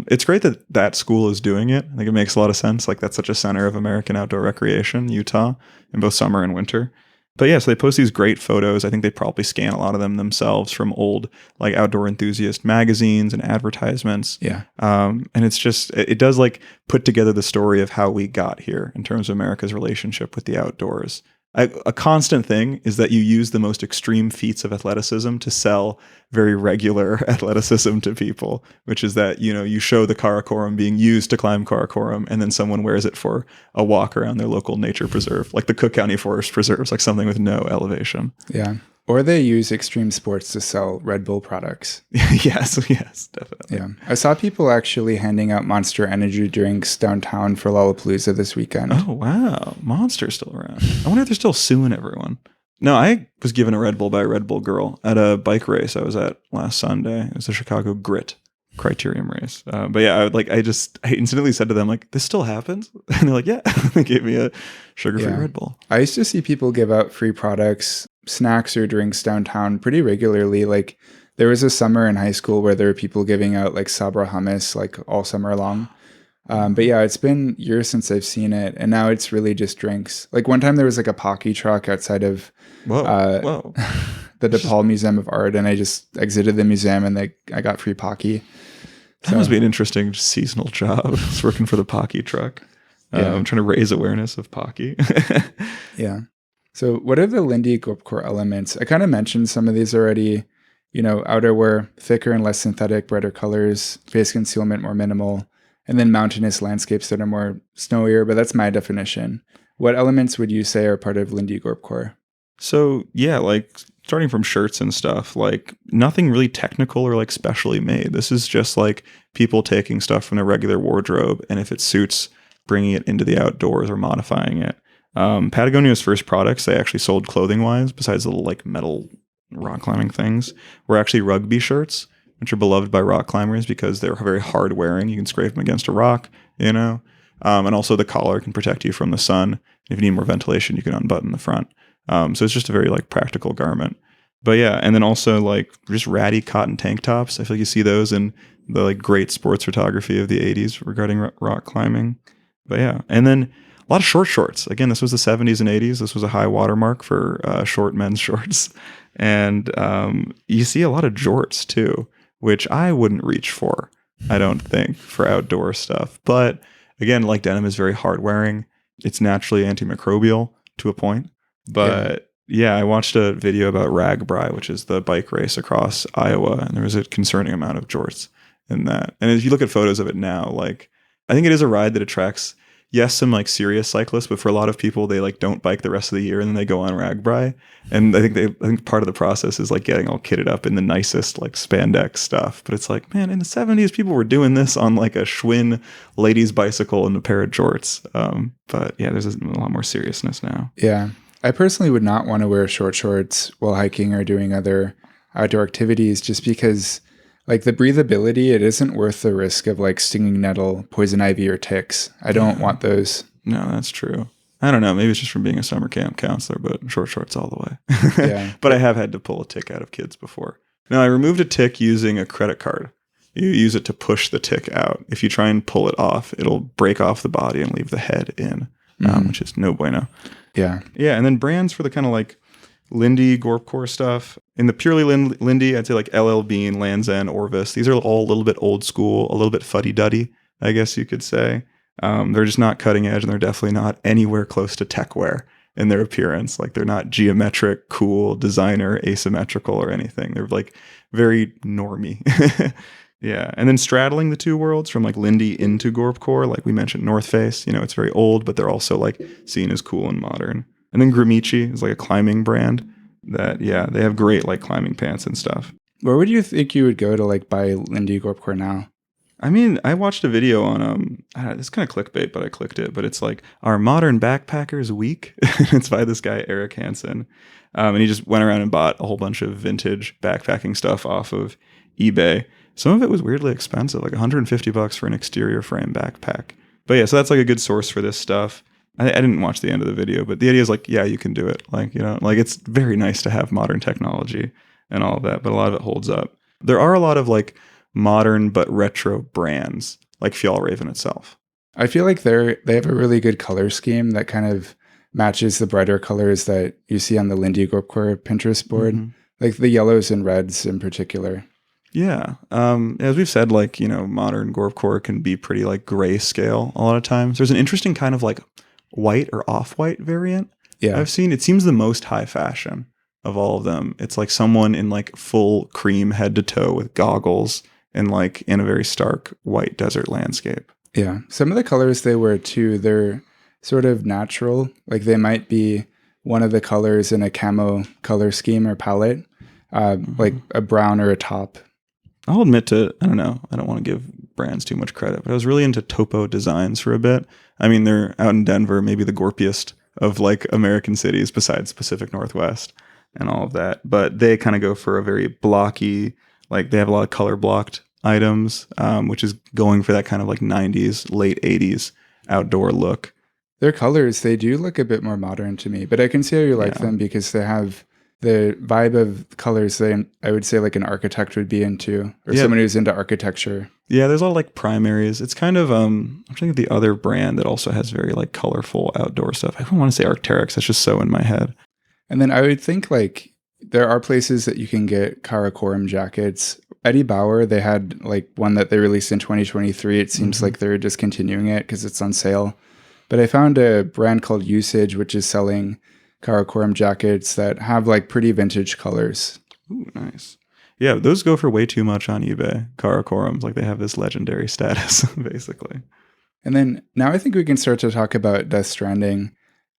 It's great that that school is doing it. I think it makes a lot of sense. Like that's such a center of American outdoor recreation, Utah, in both summer and winter. But yeah, so they post these great photos. I think they probably scan a lot of them themselves from old like outdoor enthusiast magazines and advertisements. Yeah. And it's just, it does like put together the story of how we got here in terms of America's relationship with the outdoors. A constant thing is that you use the most extreme feats of athleticism to sell very regular athleticism to people, which is that, you know, you show the Karakoram being used to climb Karakoram, and then someone wears it for a walk around their local nature preserve, like the Cook County Forest Preserves, like something with no elevation. Yeah. Or they use extreme sports to sell Red Bull products. Yes, definitely. Yeah. I saw people actually handing out Monster Energy drinks downtown for Lollapalooza this weekend. Oh, wow. Monster's still around. I wonder if they're still suing everyone. No, I was given a Red Bull by a Red Bull girl at a bike race I was at last Sunday. It was the Chicago Grit criterium race. But yeah, I instantly said to them, like, this still happens? And they're like, yeah. They gave me a sugar-free Red Bull. I used to see people give out free products, snacks or drinks downtown pretty regularly. Like there was a summer in high school where there were people giving out like Sabra hummus like all summer long. But yeah, it's been years since I've seen it, and now it's really just drinks. Like one time there was like a Pocky truck outside of Whoa. the DePaul Museum of Art, and I just exited the museum and I got free Pocky. That must be an interesting seasonal job. I was working for the Pocky truck. I'm trying to raise awareness of Pocky. Yeah. So what are the Lindy Gorpcore elements? I kind of mentioned some of these already. You know, outerwear, thicker and less synthetic, brighter colors, face concealment, more minimal, and then mountainous landscapes that are more snowier, but that's my definition. What elements would you say are part of Lindy Gorpcore? So yeah, like starting from shirts and stuff, like nothing really technical or like specially made. This is just like people taking stuff from their regular wardrobe, and if it suits bringing it into the outdoors or modifying it. Patagonia's first products they actually sold clothing wise, besides the little like metal rock climbing things, were actually rugby shirts, which are beloved by rock climbers because they're very hard wearing. You can scrape them against a rock, you know. And also the collar can protect you from the sun. If you need more ventilation, you can unbutton the front. So it's just a very like practical garment. But yeah, and then also like just ratty cotton tank tops. I feel like you see those in the like great sports photography of the 80s regarding rock climbing. But yeah, and then a lot of short shorts. Again, this was the 70s and 80s. This was a high watermark for short men's shorts. And you see a lot of jorts too, which I wouldn't reach for, I don't think, for outdoor stuff. But again, like denim is very hard wearing. It's naturally antimicrobial to a point. But yeah, I watched a video about RAGBRAI, which is the bike race across Iowa, and there was a concerning amount of jorts in that. And if you look at photos of it now, like I think it is a ride that attracts, yes, some like serious cyclists, but for a lot of people, they like don't bike the rest of the year and then they go on RAGBRAI. And I think part of the process is like getting all kitted up in the nicest like spandex stuff. But it's like, man, in the 70s, people were doing this on like a Schwinn lady's bicycle and a pair of jorts. But yeah, there's a lot more seriousness now. Yeah. I personally would not want to wear short shorts while hiking or doing other outdoor activities just because like the breathability, it isn't worth the risk of like stinging nettle, poison ivy, or ticks. I don't want those. No, that's true. I don't know. Maybe it's just from being a summer camp counselor, but short shorts all the way. Yeah. But I have had to pull a tick out of kids before. Now, I removed a tick using a credit card. You use it to push the tick out. If you try and pull it off, it'll break off the body and leave the head in, which is no bueno. Yeah. Yeah, and then brands for the kind of like Lindy Gorpcore stuff. In the purely Lindy, I'd say like LL Bean, Land's End, Orvis. These are all a little bit old school, a little bit fuddy-duddy, I guess you could say. They're just not cutting edge, and they're definitely not anywhere close to techwear in their appearance. Like they're not geometric, cool, designer, asymmetrical, or anything. They're like very normy. Yeah, and then straddling the two worlds from like Lindy into Gorpcore, like we mentioned, North Face. You know, it's very old, but they're also like seen as cool and modern. And then Gramici is like a climbing brand that, yeah, they have great like climbing pants and stuff. Where would you think you would go to like buy Lindy Gorpcore now? I mean, I watched a video on it's kind of clickbait, but I clicked it. But it's like our modern backpackers week. It's by this guy Eric Hansen, and he just went around and bought a whole bunch of vintage backpacking stuff off of eBay. Some of it was weirdly expensive, like $150 for an exterior frame backpack. But yeah, so that's like a good source for this stuff. I didn't watch the end of the video, but the idea is like, yeah, you can do it. Like, you know, like it's very nice to have modern technology and all of that, but a lot of it holds up. There are a lot of like modern but retro brands, like Fjallraven itself. I feel like they have a really good color scheme that kind of matches the brighter colors that you see on the Lindy Gorpcore Pinterest board, like the yellows and reds in particular. Yeah. As we've said, like, you know, modern Gorpcore can be pretty like grayscale a lot of times. There's an interesting kind of like white or off-white variant I've seen. It seems the most high fashion of all of them. It's like someone in like full cream head to toe with goggles and like in a very stark white desert landscape. Yeah. Some of the colors they wear too, they're sort of natural. Like they might be one of the colors in a camo color scheme or palette, like a brown or a top. I'll admit to, I don't know, I don't want to give brands too much credit, but I was really into Topo Designs for a bit. I mean, they're out in Denver, maybe the gorpiest of like American cities besides Pacific Northwest and all of that. But they kind of go for a very blocky, like they have a lot of color blocked items, which is going for that kind of like 90s, late 80s outdoor look. Their colors, they do look a bit more modern to me, but I can see how you like them because they have the vibe of colors that I would say like an architect would be into, or someone who's into architecture. Yeah, there's all like primaries. It's kind of I'm thinking of the other brand that also has very like colorful outdoor stuff. I don't want to say Arc'teryx. That's just so in my head. And then I would think like there are places that you can get Karakorum jackets. Eddie Bauer, they had like one that they released in 2023. It seems like they're discontinuing it because it's on sale. But I found a brand called Usage, which is selling Karakorum jackets that have like pretty vintage colors. Ooh, nice. Yeah, those go for way too much on eBay. Karakorums, like they have this legendary status, basically. And then now I think we can start to talk about Death Stranding.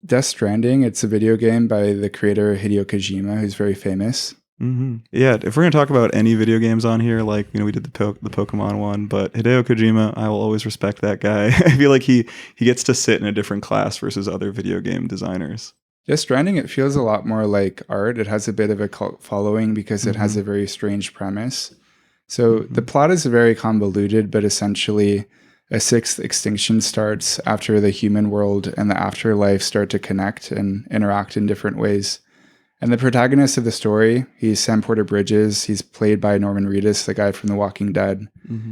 Death Stranding, it's a video game by the creator Hideo Kojima, who's very famous. Yeah, if we're gonna talk about any video games on here, like we did the Pokemon one, but Hideo Kojima, I will always respect that guy. I feel like he gets to sit in a different class versus other video game designers. Death Stranding, it feels a lot more like art. It has a bit of a cult following because it has a very strange premise. So the plot is very convoluted, but essentially a sixth extinction starts after the human world and the afterlife start to connect and interact in different ways. And the protagonist of the story, he's Sam Porter Bridges. He's played by Norman Reedus, the guy from The Walking Dead.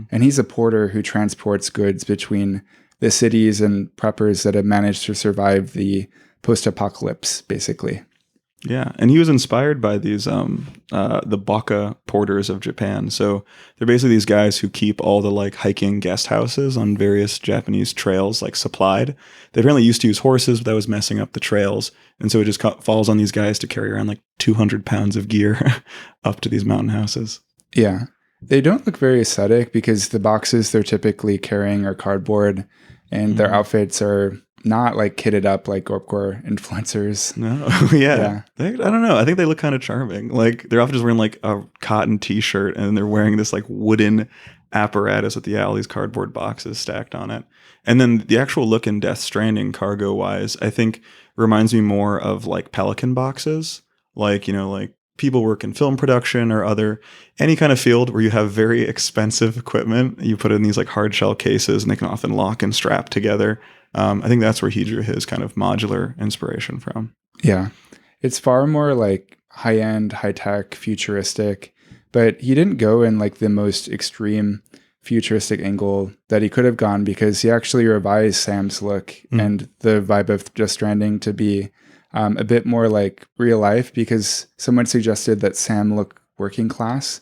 And he's a porter who transports goods between the cities and preppers that have managed to survive the post-apocalypse, basically. Yeah, and he was inspired by these the Baka porters of Japan. So they're basically these guys who keep all the like hiking guest houses on various Japanese trails like supplied. They apparently used to use horses, but that was messing up the trails, and so it just falls on these guys to carry around like 200 pounds of gear up to these mountain houses. Yeah, they don't look very aesthetic because the boxes they're typically carrying are cardboard, and their outfits are not like kitted up like gorpcore influencers. No, yeah. I don't know. I think they look kind of charming. Like they're often just wearing like a cotton t-shirt and they're wearing this like wooden apparatus with all these cardboard boxes stacked on it. And then the actual look in Death Stranding cargo wise, I think reminds me more of like Pelican boxes. Like, like people work in film production or any kind of field where you have very expensive equipment. You put it in these like hard shell cases and they can often lock and strap together. I think that's where he drew his kind of modular inspiration from. Yeah. It's far more like high-end, high-tech, futuristic, but he didn't go in like the most extreme futuristic angle that he could have gone because he actually revised Sam's look and the vibe of Death Stranding to be a bit more like real life because someone suggested that Sam look working class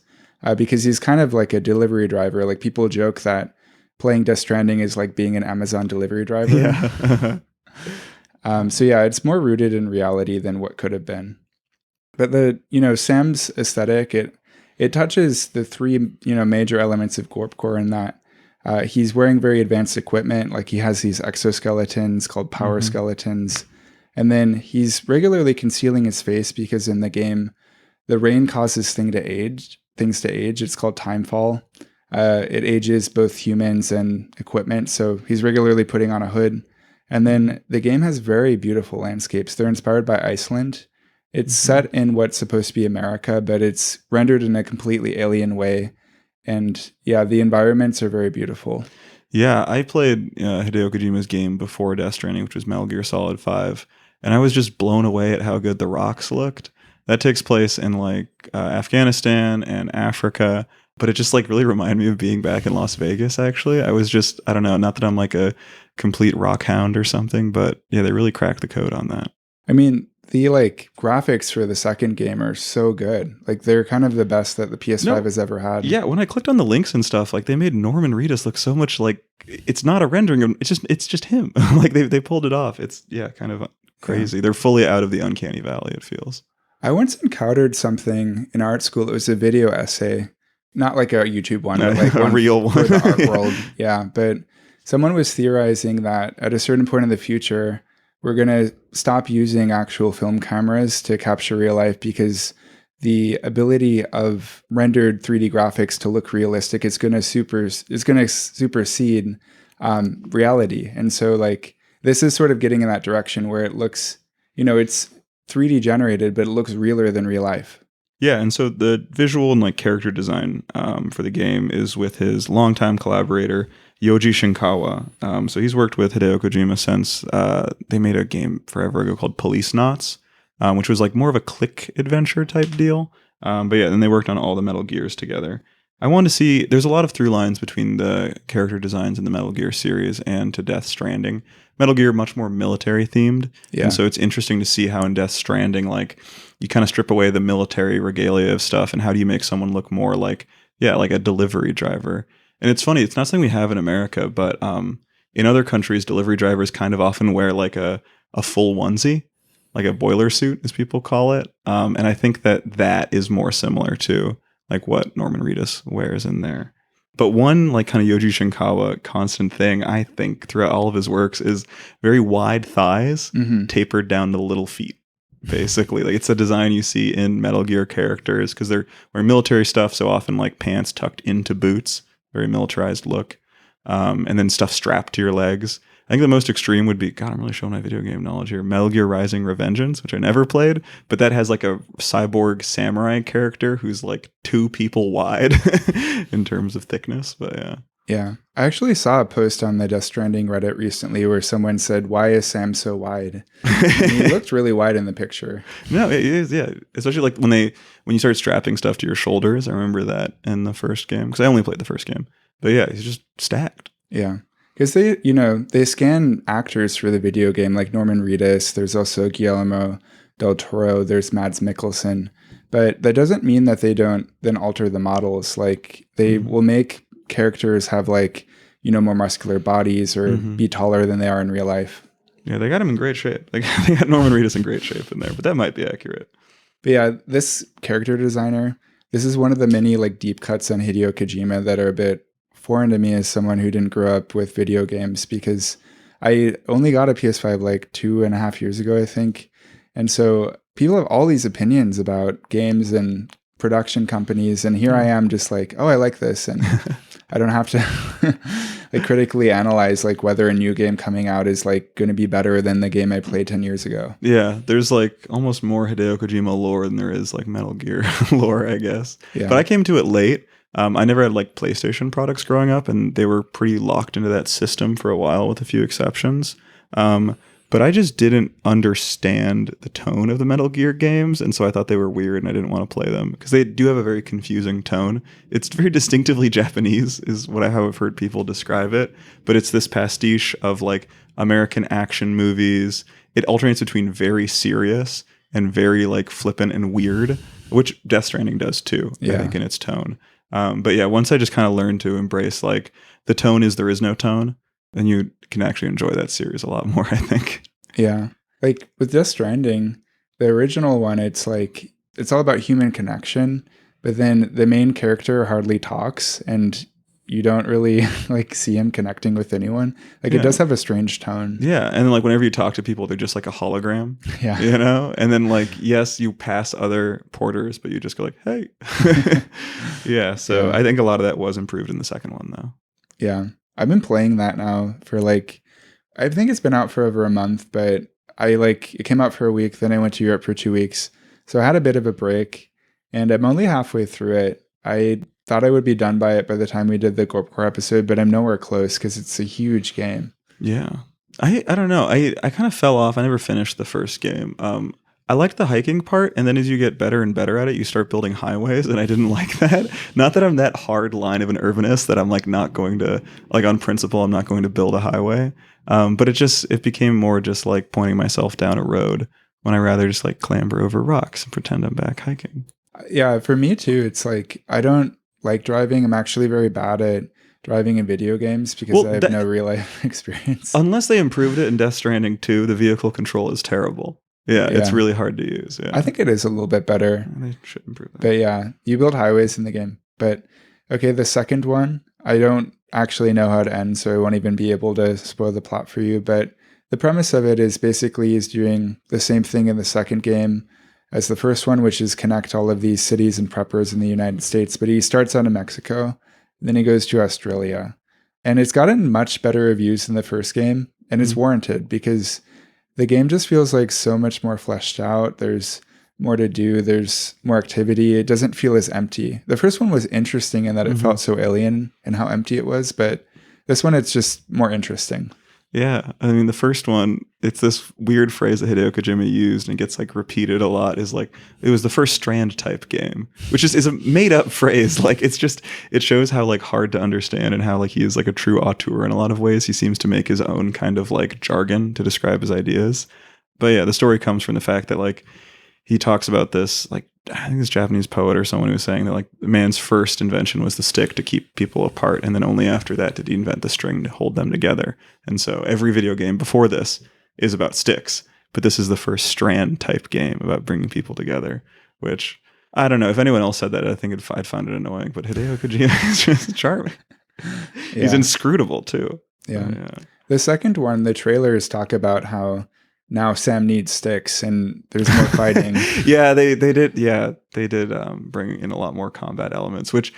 because he's kind of like a delivery driver. Like people joke that playing Death Stranding is like being an Amazon delivery driver. Yeah. So yeah, it's more rooted in reality than what could have been. But Sam's aesthetic, it touches the three, major elements of gorpcore in that he's wearing very advanced equipment. Like he has these exoskeletons called power skeletons. And then he's regularly concealing his face because in the game, the rain causes things to age. It's called timefall. It ages both humans and equipment, so he's regularly putting on a hood. And then the game has very beautiful landscapes. They're inspired by Iceland. It's set in what's supposed to be America, but it's rendered in a completely alien way. And yeah, the environments are very beautiful. Yeah, I played Hideo Kojima's game before Death Stranding, which was Metal Gear Solid 5, and I was just blown away at how good the rocks looked. That takes place in like Afghanistan and Africa. But it just like really reminded me of being back in Las Vegas, actually. I was just, I don't know, not that I'm like a complete rock hound or something, but yeah, they really cracked the code on that. I mean, the like graphics for the second game are so good. Like they're kind of the best that the PS5 has ever had. Yeah, when I clicked on the links and stuff, like they made Norman Reedus look so much like it's not a rendering, it's just him. Like they pulled it off. It's kind of crazy. Yeah. They're fully out of the uncanny valley, it feels. I once encountered something in art school. It was a video essay. Not like a YouTube one, but like a real one for the art world. Yeah, but someone was theorizing that at a certain point in the future, we're going to stop using actual film cameras to capture real life because the ability of rendered 3D graphics to look realistic is going to supersede reality. And so like this is sort of getting in that direction where it looks, it's 3D generated, but it looks realer than real life. Yeah, and so the visual and like character design for the game is with his longtime collaborator Yoji Shinkawa. So he's worked with Hideo Kojima since they made a game forever ago called Police Knots, which was like more of a click adventure type deal. But yeah, then they worked on all the Metal Gears together. I wanted to see, there's a lot of through lines between the character designs in the Metal Gear series and to Death Stranding. Metal Gear much more military themed. Yeah. And so it's interesting to see how in Death Stranding, like you kind of strip away the military regalia of stuff and how do you make someone look more like a delivery driver. And it's funny, it's not something we have in America, but in other countries, delivery drivers kind of often wear like a full onesie, like a boiler suit as people call it. And I think that is more similar to like what Norman Reedus wears in there. But one like kind of Yoji Shinkawa constant thing, I think, throughout all of his works is very wide thighs tapered down to little feet. basically. Like it's a design you see in Metal Gear characters because they're wearing military stuff, so often like pants tucked into boots, very militarized look, and then stuff strapped to your legs. I think the most extreme would be, God, I'm really showing my video game knowledge here, Metal Gear Rising: Revengeance, which I never played, but that has like a cyborg samurai character who's like 2 people wide in terms of thickness. But yeah. Yeah. I actually saw a post on the Death Stranding Reddit recently where someone said, "Why is Sam so wide?" And he looked really wide in the picture. No, it is, yeah. Especially like when you start strapping stuff to your shoulders. I remember that in the first game because I only played the first game. But yeah, he's just stacked. Yeah. Because they scan actors for the video game, like Norman Reedus. There's also Guillermo del Toro. There's Mads Mikkelsen. But that doesn't mean that they don't then alter the models. Like they will make characters have like, more muscular bodies or be taller than they are in real life. Yeah, they got him in great shape. They got Norman Reedus in great shape in there, but that might be accurate. But yeah, this character designer, this is one of the many like deep cuts on Hideo Kojima that are a bit foreign to me as someone who didn't grow up with video games, because I only got a PS5 like 2.5 years ago, I think. And so people have all these opinions about games and production companies. And here I am just like, oh, I like this. And I don't have to like critically analyze like whether a new game coming out is like going to be better than the game I played 10 years ago. Yeah, there's like almost more Hideo Kojima lore than there is like Metal Gear lore, I guess. Yeah. But I came to it late. I never had like PlayStation products growing up, and they were pretty locked into that system for a while with a few exceptions. But I just didn't understand the tone of the Metal Gear games, and so I thought they were weird and I didn't want to play them because they do have a very confusing tone. It's very distinctively Japanese is what I have heard people describe it, but it's this pastiche of like American action movies. It alternates between very serious and very like flippant and weird, which Death Stranding does too, I think, in its tone. But yeah, once I just kind of learned to embrace like the tone is there is no tone, then you can actually enjoy that series a lot more, I think. Yeah. Like with Death Stranding, the original one, it's like, it's all about human connection, but then the main character hardly talks and you don't really like see him connecting with anyone. Like it does have a strange tone. Yeah. And then like whenever you talk to people, they're just like a hologram. Yeah. And then like, yes, you pass other porters, but you just go like, hey. Yeah. So I think a lot of that was improved in the second one though. Yeah. I've been playing that now for like, I think it's been out for over a month, but it came out for a week. Then I went to Europe for 2 weeks. So I had a bit of a break and I'm only halfway through it. I thought I would be done by it by the time we did the Gorpcore episode, but I'm nowhere close because it's a huge game. Yeah. I don't know. I kind of fell off. I never finished the first game. I liked the hiking part, and then as you get better and better at it, you start building highways, and I didn't like that. Not that I'm that hard line of an urbanist that I'm like not going to, like on principle, I'm not going to build a highway. But it became more just like pointing myself down a road when I rather just like clamber over rocks and pretend I'm back hiking. Yeah, for me too. It's like, I don't like driving. I'm actually very bad at driving in video games because I have no real life experience. Unless they improved it in Death Stranding 2, the vehicle control is terrible. Yeah, it's really hard to use. Yeah. I think it is a little bit better. They should improve that. But yeah, you build highways in the game. But okay, the second one, I don't actually know how it ends, so I won't even be able to spoil the plot for you. But the premise of it is basically he's doing the same thing in the second game as the first one, which is connect all of these cities and preppers in the United States. But he starts out in Mexico, then he goes to Australia. And it's gotten much better reviews than the first game, and it's warranted because the game just feels like so much more fleshed out. There's more to do. There's more activity. It doesn't feel as empty. The first one was interesting in that it felt so alien and how empty it was, but this one, it's just more interesting. Yeah. I mean, the first one, it's this weird phrase that Hideo Kojima used and gets like repeated a lot is like, it was the first Strand type game, which is a made up phrase. Like it shows how like hard to understand and how like he is like a true auteur in a lot of ways. He seems to make his own kind of like jargon to describe his ideas. But yeah, the story comes from the fact that like he talks about this, like, I think this Japanese poet or someone who was saying that like man's first invention was the stick to keep people apart. And then only after that did he invent the string to hold them together. And so every video game before this is about sticks, but this is the first Strand type game about bringing people together, which I don't know. If anyone else said that, I think I'd find it annoying, but Hideo Kojima is just charming. He's inscrutable too. Yeah. The second one, the trailers talk about how now Sam needs sticks and there's more fighting. They did bring in a lot more combat elements, which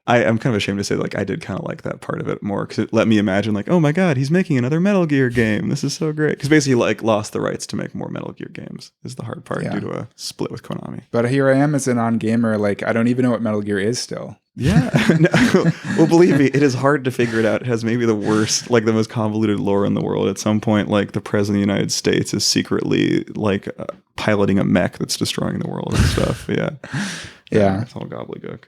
I'm kind of ashamed to say, like, I did kind of like that part of it more, because it let me imagine, like, oh my god, he's making another Metal Gear game. This is so great. Because basically, like, lost the rights to make more Metal Gear games is the hard part due to a split with Konami. But here I am as a non-gamer, like, I don't even know what Metal Gear is still. Yeah. No, well, believe me, it is hard to figure it out. It has maybe the worst, like, the most convoluted lore in the world. At some point, like, the president of the United States is secretly, like, piloting a mech that's destroying the world and stuff. Yeah. It's all gobbledygook.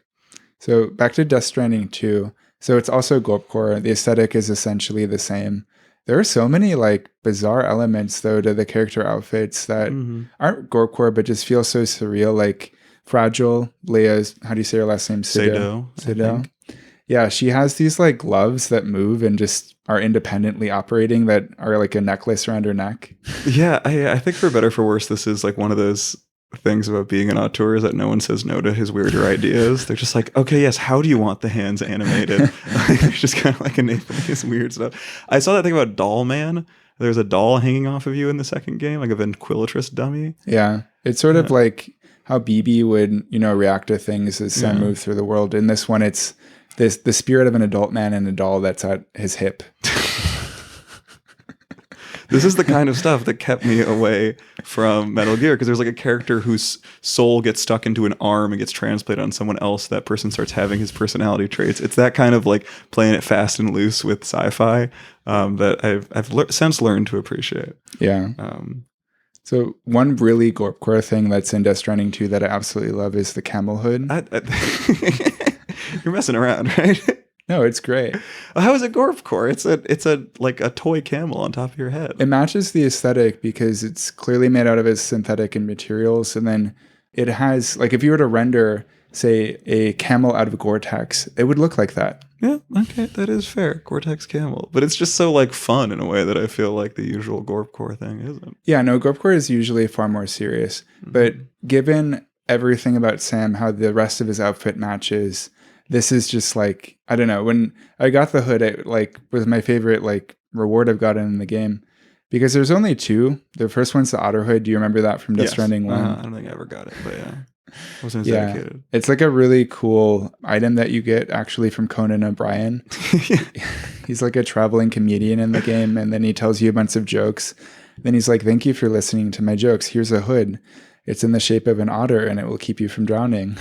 So back to Death Stranding 2. So it's also gorpcore. The aesthetic is essentially the same. There are so many like bizarre elements though to the character outfits that aren't gorpcore but just feel so surreal. Like Fragile, Leia's, how do you say her last name? Sado. Yeah, she has these like gloves that move and just are independently operating that are like a necklace around her neck. Yeah, I think for better or for worse, this is like one of those things about being an auteur is that no one says no to his weirder ideas. They're just like, okay, yes, how do you want the hands animated? It's just kind of like enabling this weird stuff. I saw that thing about Doll Man. There's a doll hanging off of you in the second game, like a ventriloquist dummy. Yeah, it's sort of like how BB would, react to things as Sam moves through the world. In this one, it's the spirit of an adult man and a doll that's at his hip. This is the kind of stuff that kept me away from Metal Gear, because there's like a character whose soul gets stuck into an arm and gets transplanted on someone else. That person starts having his personality traits. It's that kind of like playing it fast and loose with sci-fi that I've since learned to appreciate. Yeah. So one really gorpcore thing that's in Death Stranding 2 that I absolutely love is the camel hood. You're messing around, right? No, it's great. How is it gorpcore? It's a like a toy camel on top of your head. It matches the aesthetic because it's clearly made out of a synthetic and materials, and then it has like if you were to render, say, a camel out of Gore-Tex, it would look like that. Yeah, okay, that is fair. Gore-Tex camel, but it's just so like fun in a way that I feel like the usual gorpcore thing isn't. Yeah, no, gorpcore is usually far more serious, but given everything about Sam, how the rest of his outfit matches. This is just like, I don't know, when I got the hood, it like was my favorite like reward I've gotten in the game because there's only two. The first one's the outer hood. Do you remember that from Death Stranding 1? I don't think I ever got it, but yeah. I wasn't as dedicated. It's like a really cool item that you get actually from Conan O'Brien. He's like a traveling comedian in the game, and then he tells you a bunch of jokes. Then he's like, thank you for listening to my jokes. Here's a hood. It's in the shape of an otter, and it will keep you from drowning.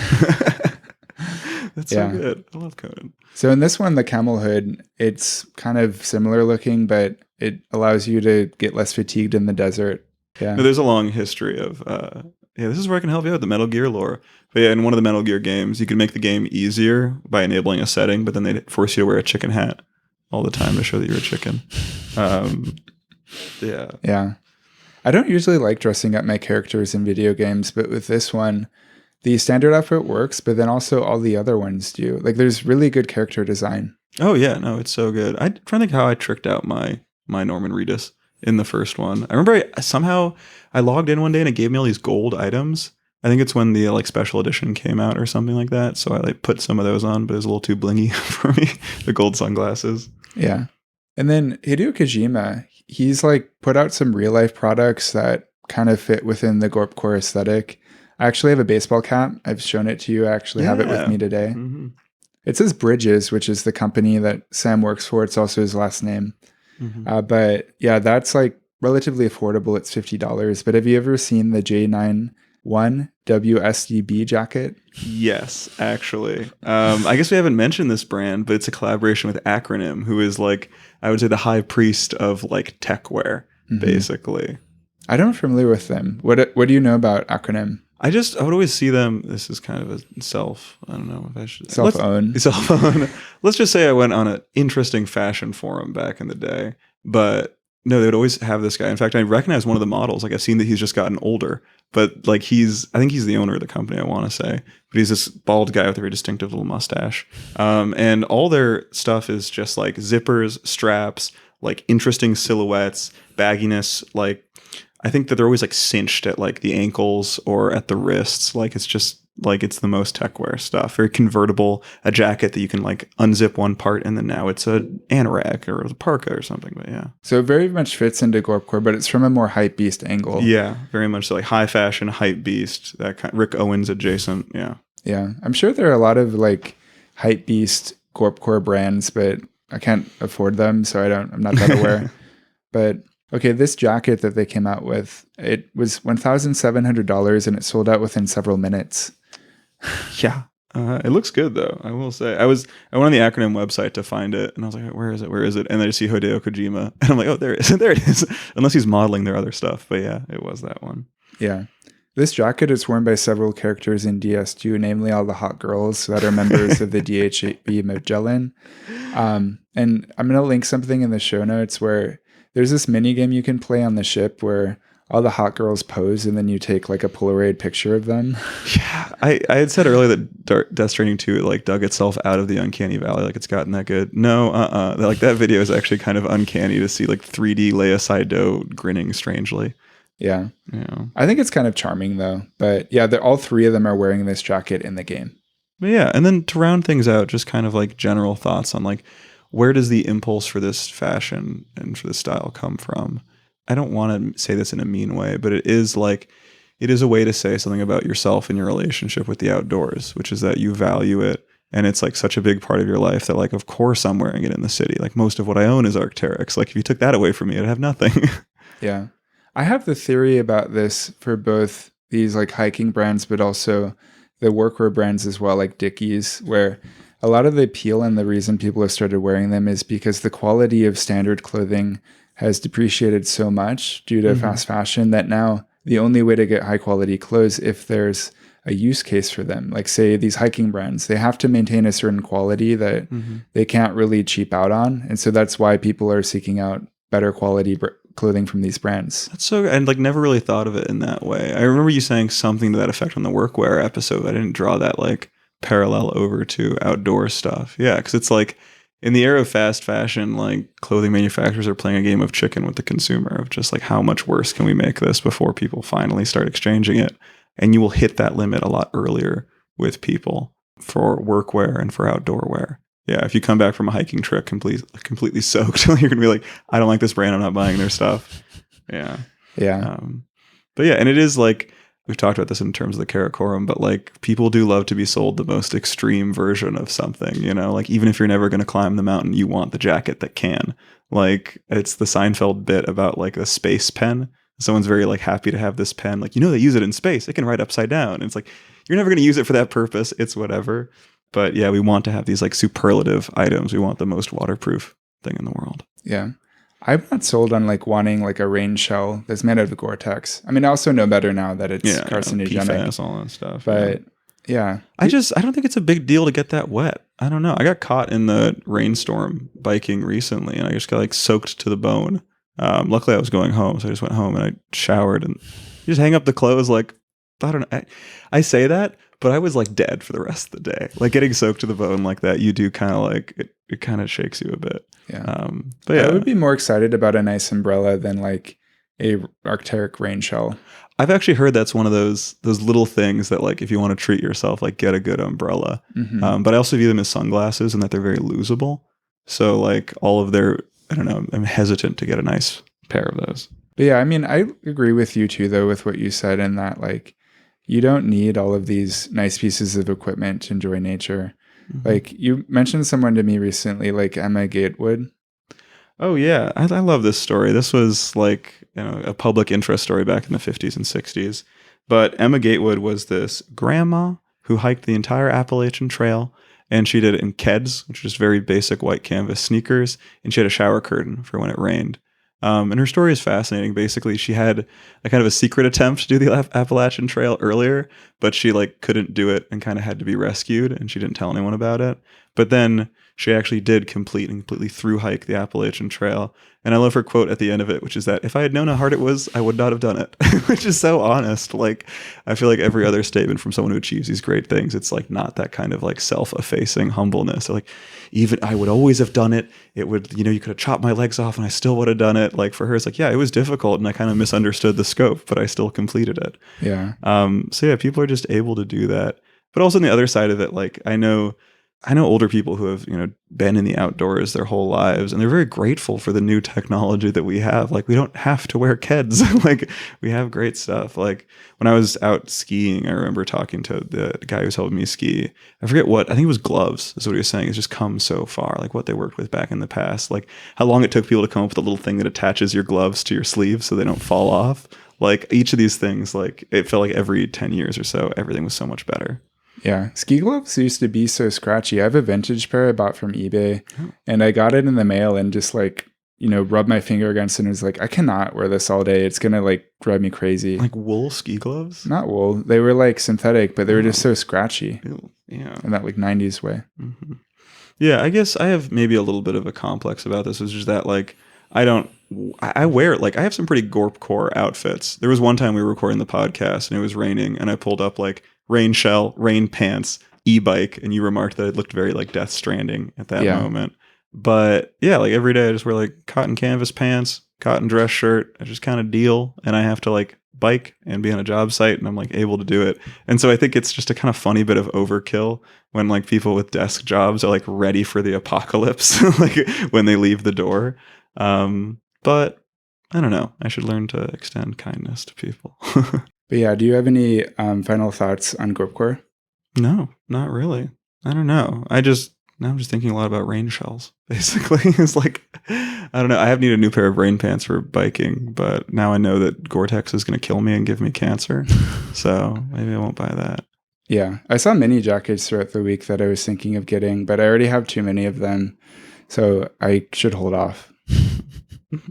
That's so good. I love Conan. So in this one, the camel hood, it's kind of similar looking, but it allows you to get less fatigued in the desert. Yeah. No, there's a long history of, this is where I can help you out, the Metal Gear lore. But yeah, in one of the Metal Gear games, you can make the game easier by enabling a setting, but then they force you to wear a chicken hat all the time to show that you're a chicken. Yeah. I don't usually like dressing up my characters in video games, but with this one, the standard outfit works, but then also all the other ones do. Like, there's really good character design. Oh, yeah. No, it's so good. I'm trying to think how I tricked out my Norman Reedus in the first one. I remember somehow I logged in one day and it gave me all these gold items. I think it's when the like special edition came out or something like that. So I like put some of those on, but it was a little too blingy for me. The gold sunglasses. Yeah. And then Hideo Kojima, he's like put out some real life products that kind of fit within the gorpcore aesthetic. I actually have a baseball cap. I've shown it to you. I actually have it with me today. Mm-hmm. It says Bridges, which is the company that Sam works for. It's also his last name. Mm-hmm. But yeah, that's like relatively affordable. It's $50. But have you ever seen the J91 WSDB jacket? Yes, actually. I guess we haven't mentioned this brand, but it's a collaboration with Acronym, who is like, I would say the high priest of like tech wear, basically. I don't familiar with them. What do you know about Acronym? I would always see them. This is kind of a I don't know if I should. Self-own. Let's just say I went on an interesting fashion forum back in the day. But no, they would always have this guy. In fact, I recognize one of the models. Like I've seen that he's just gotten older. But like I think he's the owner of the company, I want to say. But he's this bald guy with a very distinctive little mustache. And all their stuff is just like zippers, straps, like interesting silhouettes, bagginess, like I think that they're always like cinched at like the ankles or at the wrists. Like it's just like it's the most techwear stuff. Very convertible, a jacket that you can like unzip one part and then now it's a anorak or a parka or something. But yeah. So it very much fits into Gorpcore, but it's from a more hype beast angle. Yeah, very much so, like high fashion, hype beast, that kind, Rick Owens adjacent. Yeah. Yeah. I'm sure there are a lot of like hype beast Gorpcore brands, but I can't afford them, so I'm not that aware. But okay, this jacket that they came out with, it was $1,700 and it sold out within several minutes. Yeah. It looks good though, I will say. I went on the acronym website to find it and I was like, where is it? And I just see Hideo Kojima and I'm like, oh, there it is. There it is. Unless he's modeling their other stuff. But yeah, it was that one. Yeah. This jacket is worn by several characters in DS2, namely all the hot girls that are members of the DHB Magellan. And I'm going to link something in the show notes where there's this mini game you can play on the ship where all the hot girls pose and then you take like a Polaroid picture of them. Yeah, I had said earlier that Death Stranding 2 like dug itself out of the uncanny valley, like it's gotten that good. No, like that video is actually kind of uncanny to see like 3D Leia Saido grinning strangely. Yeah. I think it's kind of charming though. But yeah, all three of them are wearing this jacket in the game. But yeah, and then to round things out, just kind of like general thoughts on like where does the impulse for this fashion and for this style come from? I don't want to say this in a mean way, but it is a way to say something about yourself and your relationship with the outdoors, which is that you value it. And it's like such a big part of your life that like, of course I'm wearing it in the city. Like most of what I own is Arc'teryx. Like if you took that away from me, I'd have nothing. Yeah. I have the theory about this for both these like hiking brands, but also the workwear brands as well, like Dickies, where a lot of the appeal and the reason people have started wearing them is because the quality of standard clothing has depreciated so much due to fast fashion that now the only way to get high quality clothes, if there's a use case for them, like say these hiking brands, they have to maintain a certain quality that they can't really cheap out on. And so that's why people are seeking out better quality clothing from these brands. That's so, and like never really thought of it in that way. I remember you saying something to that effect on the workwear episode. I didn't draw that like parallel over to outdoor stuff. Yeah, because it's like in the era of fast fashion, like clothing manufacturers are playing a game of chicken with the consumer of just like how much worse can we make this before people finally start exchanging it. And you will hit that limit a lot earlier with people for workwear and for outdoor wear. Yeah, if you come back from a hiking trip completely soaked, you're gonna be like, I don't like this brand, I'm not buying their stuff. Yeah. Yeah. But yeah, and it is like, we've talked about this in terms of the Karakorum, but like people do love to be sold the most extreme version of something, you know, like even if you're never going to climb the mountain, you want the jacket that can. Like it's the Seinfeld bit about like a space pen. Someone's very like happy to have this pen. Like, you know, they use it in space. It can write upside down. And it's like, you're never going to use it for that purpose. It's whatever. But yeah, we want to have these like superlative items. We want the most waterproof thing in the world. Yeah. I'm not sold on like wanting like a rain shell that's made out of Gore-Tex. I mean, I also know better now that it's carcinogenic. PFAS, all that stuff. But yeah. I don't think it's a big deal to get that wet. I don't know. I got caught in the rainstorm biking recently and I just got like soaked to the bone. Luckily I was going home. So I just went home and I showered and you just hang up the clothes. Like, I don't know. I say that, but I was like dead for the rest of the day. Like getting soaked to the bone like that, you do kind of like, it kind of shakes you a bit. Yeah. But yeah. I would be more excited about a nice umbrella than like a Arc'teryx rain shell. I've actually heard that's one of those little things that like if you want to treat yourself, like get a good umbrella. But I also view them as sunglasses and that they're very losable. So like all of their, I don't know, I'm hesitant to get a nice pair of those. But yeah, I mean, I agree with you too, though, with what you said in that like you don't need all of these nice pieces of equipment to enjoy nature. Like you mentioned someone to me recently, like Emma Gatewood. Oh yeah, I love this story. This was like, you know, a public interest story back in the 50s and 60s. But Emma Gatewood was this grandma who hiked the entire Appalachian Trail, and she did it in Keds, which is just very basic white canvas sneakers, and she had a shower curtain for when it rained. And her story is fascinating. Basically, she had a kind of a secret attempt to do the Appalachian Trail earlier, but she like couldn't do it and kind of had to be rescued, and she didn't tell anyone about it. But then she actually did completely through hike the Appalachian Trail. And I love her quote at the end of it, which is that if I had known how hard it was, I would not have done it, which is so honest. Like, I feel like every other statement from someone who achieves these great things, it's like not that kind of like self-effacing humbleness. Like, even I would always have done it. It would, you know, you could have chopped my legs off and I still would have done it. Like for her, it's like, yeah, it was difficult and I kind of misunderstood the scope, but I still completed it. Yeah. So yeah, people are just able to do that. But also on the other side of it, like I know older people who have, been in the outdoors their whole lives, and they're very grateful for the new technology that we have. Like we don't have to wear Keds. Like we have great stuff. Like when I was out skiing, I remember talking to the guy who was helping me ski. I forget what, I think it was gloves is what he was saying. It's just come so far, like what they worked with back in the past, like how long it took people to come up with a little thing that attaches your gloves to your sleeves so they don't fall off. Like each of these things, like it felt like every 10 years or so, everything was so much better. Yeah. Ski gloves used to be so scratchy. I have a vintage pair I bought from eBay and I got it in the mail and just like, rubbed my finger against it and was like, I cannot wear this all day. It's going to like drive me crazy. Like wool ski gloves? Not wool. They were like synthetic, but they were just so scratchy. Ew. Yeah. In that like 90s way. Mm-hmm. Yeah. I guess I have maybe a little bit of a complex about this. It's just that like, I wear, like I have some pretty gorpcore outfits. There was one time we were recording the podcast and it was raining and I pulled up like rain shell, rain pants, e-bike, and you remarked that it looked very like Death Stranding at that moment. But yeah, like every day I just wear like cotton canvas pants, cotton dress shirt. I just kind of deal, and I have to like bike and be on a job site, and I'm like able to do it. And so I think it's just a kind of funny bit of overkill when like people with desk jobs are like ready for the apocalypse, like when they leave the door. But I don't know. I should learn to extend kindness to people. But yeah, do you have any final thoughts on gorpcore? No, not really. I don't know. Now I'm just thinking a lot about rain shells, basically. It's like, I don't know. I have needed a new pair of rain pants for biking, but now I know that Gore-Tex is going to kill me and give me cancer. So maybe I won't buy that. Yeah. I saw mini jackets throughout the week that I was thinking of getting, but I already have too many of them. So I should hold off. But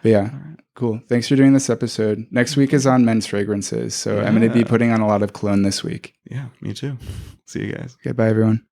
yeah. Cool. Thanks for doing this episode. Next week is on men's fragrances. So I'm going to be putting on a lot of cologne this week. Yeah, me too. See you guys. Okay, bye everyone.